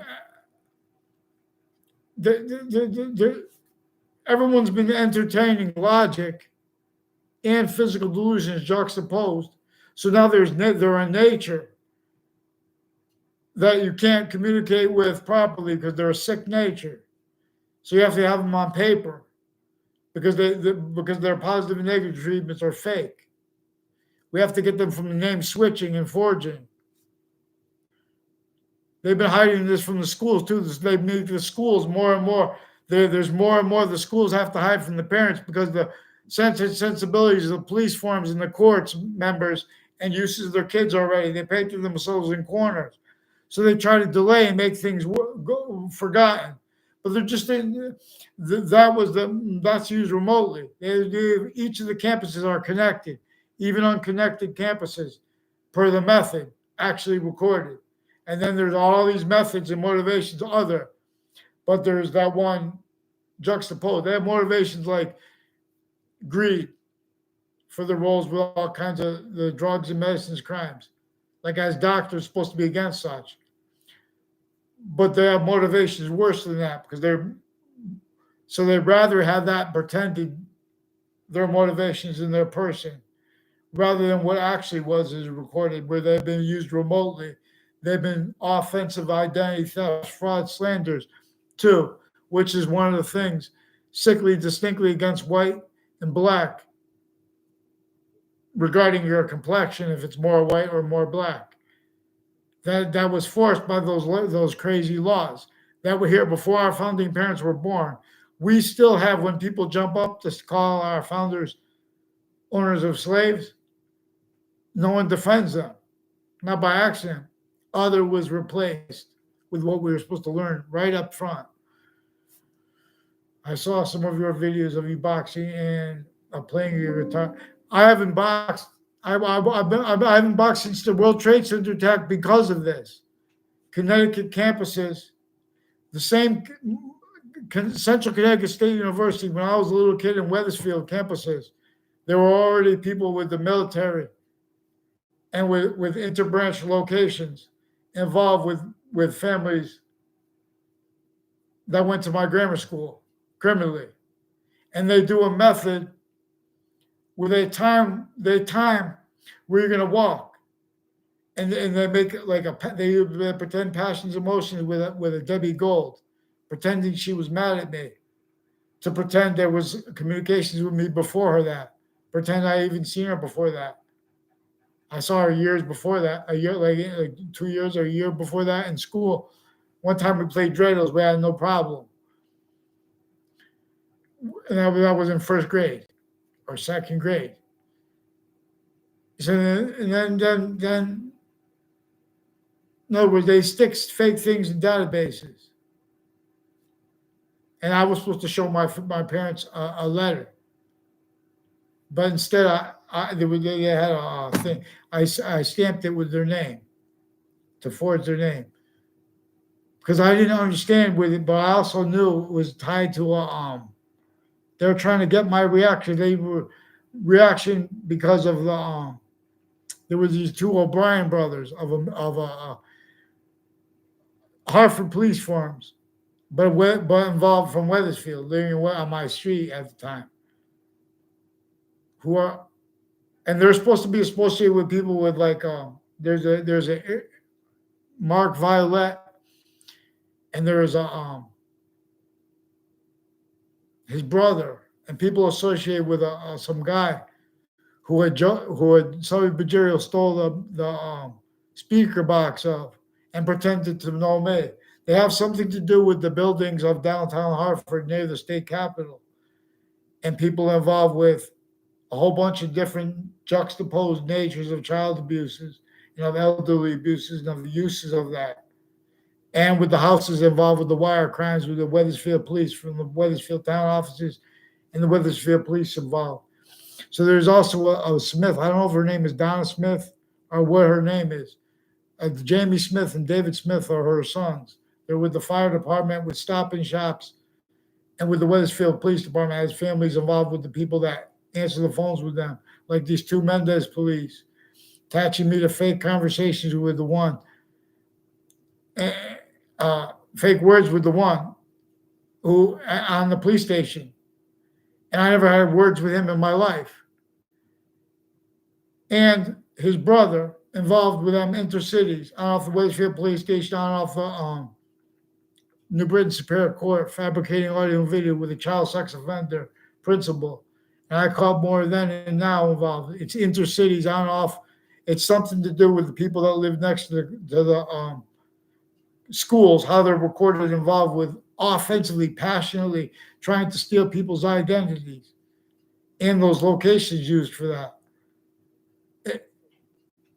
Everyone's been entertaining logic and physical delusions juxtaposed. So now they're a nature that you can't communicate with properly because they're a sick nature. So you have to have them on paper because their positive and negative treatments are fake. We have to get them from the name switching and forging. They've been hiding this from the schools too. They've made the schools more and more. There's more and more the schools have to hide from the parents because the sensibilities of the police forms and the courts members and uses of their kids already. They painted themselves in corners. So they try to delay and make things go forgotten. But they're just that's used remotely. Each of the campuses are connected, even unconnected campuses, per the method actually recorded. And then there's all these methods and motivations other, but there's that one juxtaposed. They have motivations like greed for the roles with all kinds of the drugs and medicines crimes. Like as doctors supposed to be against such. But they have motivations worse than that because they'd rather have that pretended their motivations in their person rather than what actually is recorded, where they've been used remotely. They've been offensive identity theft, fraud, slanders, too, which is one of the things sickly distinctly against white and black regarding your complexion, if it's more white or more black. That was forced by those crazy laws that were here before our founding parents were born. We still have, when people jump up to call our founders owners of slaves, no one defends them, not by accident. Other was replaced with what we were supposed to learn right up front. I saw some of your videos of you boxing and playing your guitar. I haven't boxed. I haven't boxed since the World Trade Center attack because of this. Connecticut campuses, the same Central Connecticut State University, when I was a little kid in Wethersfield campuses, there were already people with the military and with interbranch locations involved with families that went to my grammar school criminally. And they do a method where they time where you're gonna walk, and they make it like they pretend passions emotions with a Debbie Gold, pretending she was mad at me, to pretend there was communications with me before her that, pretend I even seen her before that. I saw her years before that, a year like 2 years or a year before that in school. One time we played dreidels, we had no problem, and that was in first grade or second grade. So then, in other words, they stick fake things in databases, and I was supposed to show my parents a letter, but instead they had a thing. I stamped it with their name to forge their name because I didn't understand with it, but I also knew it was tied to they were trying to get my reaction. They were reaction because of the there was these two O'Brien brothers of a Hartford police forms, but involved from Wethersfield, living on my street at the time, who are, and they're supposed to be associated with people with like there's a Mark Violet, and there's a his brother, and people associated with some guy who had Sonny Bajirio stole the speaker box of and pretended to know me. They have something to do with the buildings of downtown Hartford near the state capitol, and people involved with a whole bunch of different juxtaposed natures of child abuses, of elderly abuses, and of the uses of that. And with the houses involved with the wire crimes with the Wethersfield police from the Wethersfield town offices and the Wethersfield police involved. So there's also a Smith. I don't know if her name is Donna Smith or what her name is. Jamie Smith and David Smith are her sons. They're with the fire department, with Stop and Shops, and with the Wethersfield Police Department as families involved with the people that answer the phones with them, like these two Mendez police, attaching me to fake conversations with the one, fake words with the one who on the police station. And I never had words with him in my life. And his brother involved with them intercities on off the Wethersfield Police Station, on off the New Britain Superior Court, fabricating audio and video with a child sex offender principal. And I caught more then and now involved. It's intercities on and off. It's something to do with the people that live next to the schools, how they're recorded involved with offensively, passionately trying to steal people's identities and those locations used for that.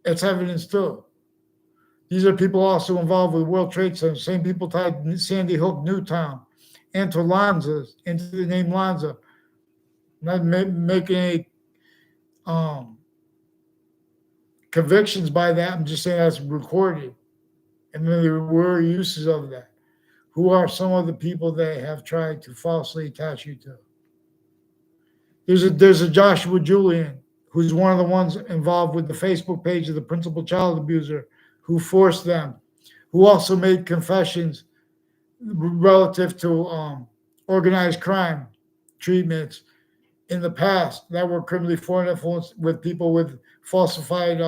It's evidence too. These are people also involved with World Trade Center, same people tied Sandy Hook, Newtown, and to Lanza's, into the name Lanza. Not making any convictions by that. I'm just saying that's recorded. And then there were uses of that. Who are some of the people they have tried to falsely attach you to? There's a Joshua Julian, who's one of the ones involved with the Facebook page of the principal child abuser, who forced them, who also made confessions relative to organized crime treatments in the past that were criminally foreign influence with people with falsified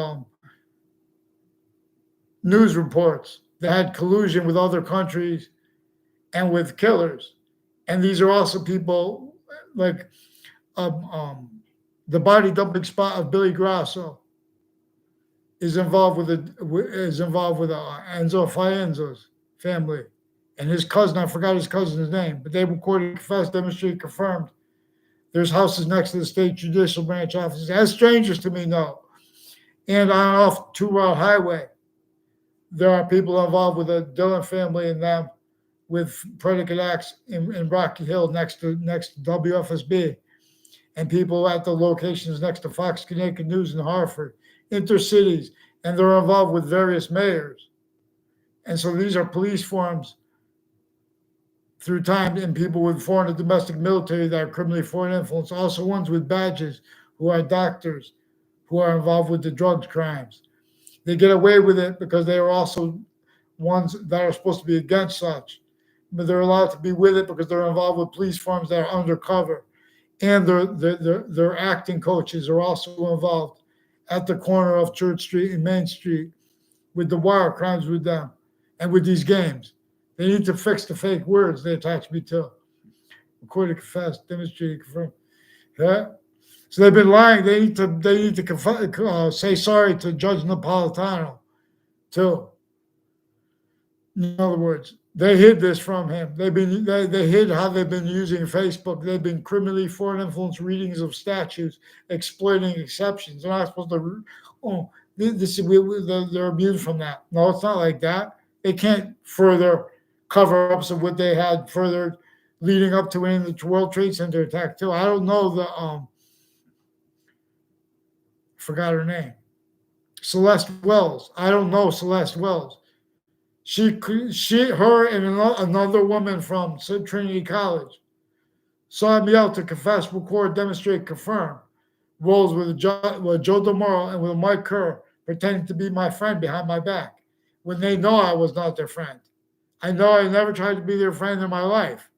news reports that had collusion with other countries and with killers. And these are also people like the body dumping spot of Billy Grasso is involved with Enzo Faenzo's family and his cousin. I forgot his cousin's name, but they recorded, confessed, demonstrated, confirmed. There's houses next to the state judicial branch offices, as strangers to me know. And on off 2 Route Highway, there are people involved with the Dillon family and them with predicate acts in Rocky Hill next to WFSB, and people at the locations next to Fox Connecticut News in Hartford, intercities, and they're involved with various mayors. And so these are police forms through time, and people with foreign and domestic military that are criminally foreign influence, also ones with badges who are doctors who are involved with the drugs crimes. They get away with it because they are also ones that are supposed to be against such, but they're allowed to be with it because they're involved with police forms that are undercover and their acting coaches are also involved at the corner of Church Street and Main Street with the wire crimes with them and with these games. They need to fix the fake words they attach me to. Recorded, confess, demonstrated, confirm. Yeah. So they've been lying. They need to say sorry to Judge Napolitano too. In other words, they hid this from him. They hid how they've been using Facebook. They've been criminally foreign influence readings of statutes, exploiting exceptions. They're not supposed to. Oh, they're immune from that. No, it's not like that. They can't further cover ups of what they had further leading up to in the World Trade Center attack too. I don't know the forgot her name, Celeste Wells. I don't know Celeste Wells. Her, and another woman from Trinity College sought me out to confess, record, demonstrate, confirm roles with Joe DeMoro and with Mike Kerr, pretending to be my friend behind my back when they know I was not their friend. I know I never tried to be their friend in my life.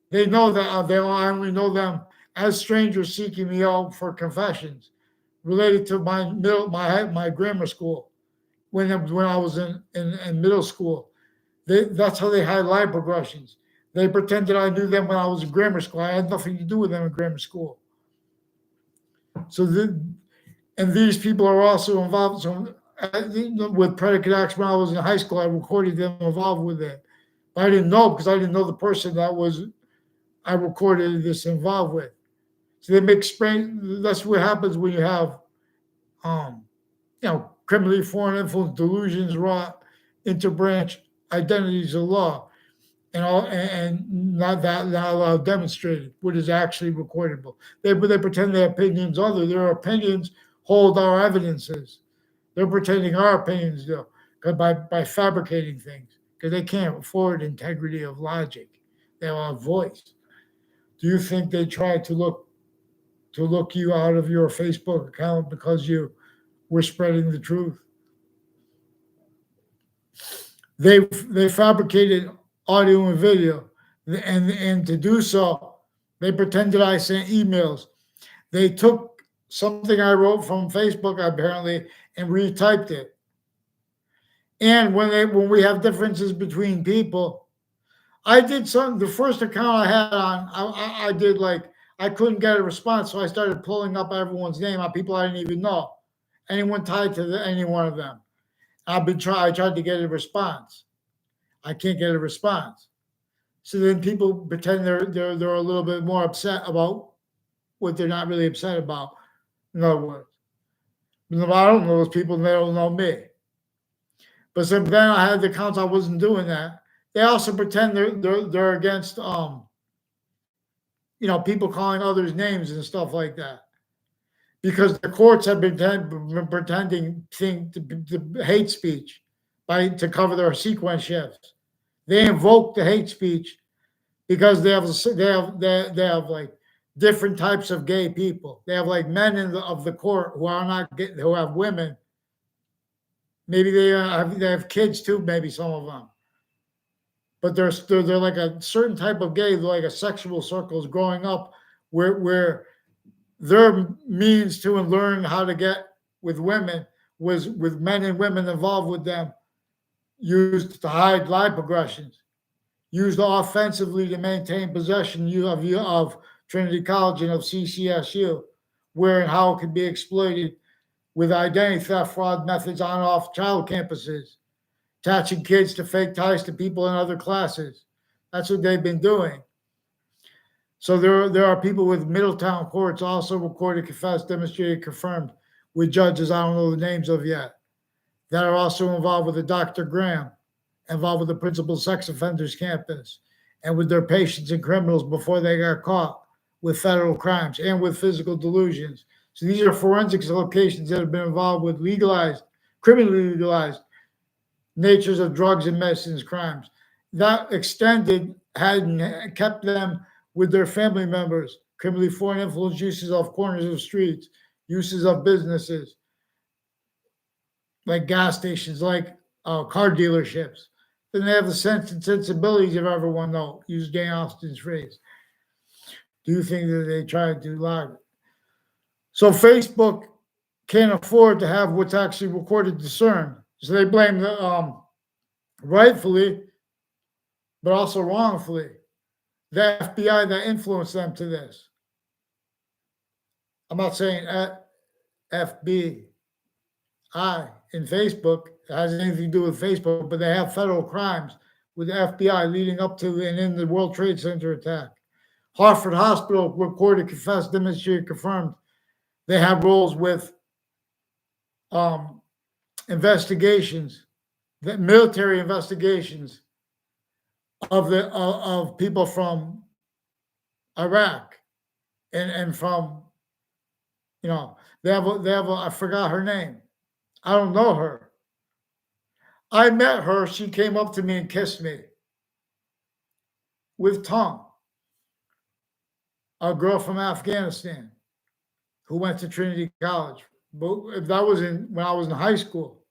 They know that I only know them as strangers seeking me out for confessions related to my grammar school. When I was in middle school, that's how they hide line progressions. They pretended I knew them when I was in grammar school. I had nothing to do with them in grammar school. So, and these people are also involved. So, with predicate acts when I was in high school, I recorded them involved with it. But I didn't know because I didn't know the person that I recorded this involved with. So they make strange. That's what happens when you have, criminally foreign influence, delusions, raw, interbranch identities of law, and not allowed demonstrated, what is actually recordable. They pretend their opinions other. Their opinions hold our evidences. They're pretending our opinions do by fabricating things because they can't afford integrity of logic. They don't have voice. Do you think they try to look you out of your Facebook account because you were spreading the truth? They fabricated audio and video, and to do so, they pretended I sent emails. They took something I wrote from Facebook apparently and retyped it. And when we have differences between people, I did something. The first account I had on, I did I couldn't get a response, so I started pulling up everyone's name on people I didn't even know, anyone tied to any one of them. I tried to get a response. I can't get a response. So then people pretend they're a little bit more upset about what they're not really upset about. In other words, I don't know those people and they don't know me. But so then I had the accounts I wasn't doing that. They also pretend they're against people calling others names and stuff like that. Because the courts have been pretending to hate speech to cover their sequence shifts. They invoke the hate speech because they have different types of gay people. They have men of the court who are not gay, who have women. Maybe they have kids too. Maybe some of them, but they're like a certain type of gay, like a sexual circles growing up where their means to learn how to get with women was with men and women involved with them, used to hide line progressions, used offensively to maintain possession of Trinity College and of CCSU, where and how it can be exploited with identity theft fraud methods on and off child campuses, attaching kids to fake ties to people in other classes. That's what they've been doing. So there are people with Middletown courts also recorded, confessed, demonstrated, confirmed with judges I don't know the names of yet, that are also involved with the Dr. Graham, involved with the principal sex offenders campus, and with their patients and criminals before they got caught with federal crimes and with physical delusions. So these are forensics locations that have been involved with criminally legalized natures of drugs and medicines crimes. That extended had kept them with their family members, criminally foreign influence uses of corners of streets, uses of businesses, like gas stations, like car dealerships. Then they have the sense and sensibilities of everyone, though, use Jane Austen's phrase. Do you think that they tried to lie? So Facebook can't afford to have what's actually recorded discerned. So they blame the rightfully, but also wrongfully, the FBI that influenced them to this. I'm not saying FBI in Facebook has anything to do with Facebook, but they have federal crimes with the FBI leading up to and in the World Trade Center attack. Hartford Hospital recorded, confessed, demonstrated, confirmed they have roles with investigations, the military investigations of people from Iraq and from, they have I forgot her name. I don't know her. I met her. She came up to me and kissed me with tongue. A girl from Afghanistan who went to Trinity College. But that was when I was in high school.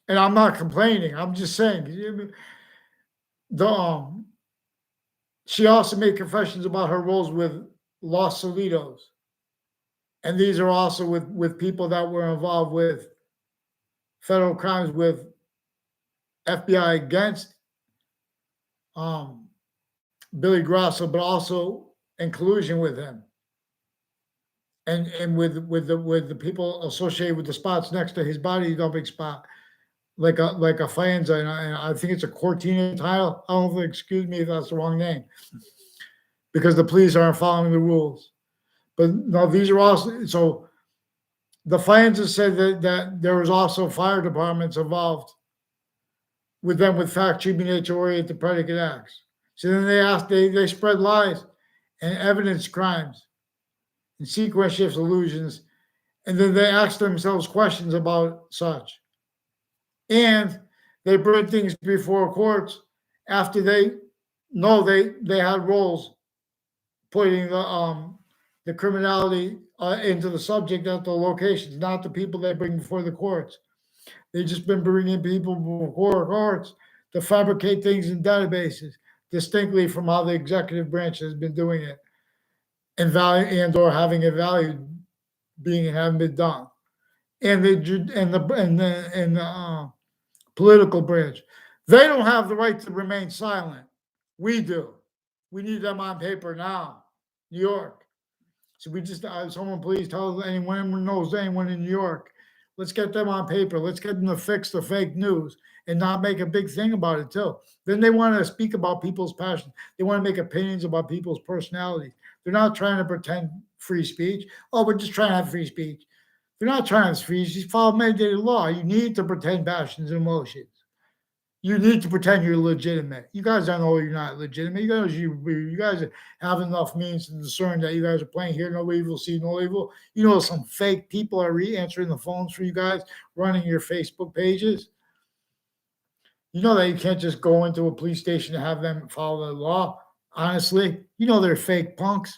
And I'm not complaining. I'm just saying. She also made confessions about her roles with Los Solitos. And these are also with people that were involved with federal crimes with FBI against Billy Grosso, but also in collusion with him. And with the people associated with the spots next to his body dumping spot, like a Fanza, and I think it's a Cortina tile. I don't think, excuse me if that's the wrong name, because the police aren't following the rules. But no, these are also, so the Fanza said that there was also fire departments involved with them with fact treatment nature-oriented predicate acts. So then they spread lies and evidence crimes and sequence shifts illusions, and then they ask themselves questions about such. And they bring things before courts after they know they had roles putting the criminality into the subject at the locations, not the people they bring before the courts. They've just been bringing people before courts to fabricate things in databases, distinctly from how the executive branch has been doing it, and value and or having it valued being and having been done. And the political branch, they don't have the right to remain silent. We do. We need them on paper now. New York. So we just someone please tell anyone who knows anyone in New York. Let's get them on paper. Let's get them to fix the fake news and not make a big thing about it too. Then they want to speak about people's passion. They want to make opinions about people's personalities. They're not trying to pretend free speech. Oh, we're just trying to have free speech. They're not trying to have free speech. Follow mandated law. You need to pretend passions and emotions. You need to pretend you're legitimate. You guys don't know you're not legitimate. You guys have enough means to discern that you guys are playing here. No evil, see no evil. You know some fake people are answering the phones for you guys, running your Facebook pages. You know that you can't just go into a police station and have them follow the law. Honestly, you know they're fake punks.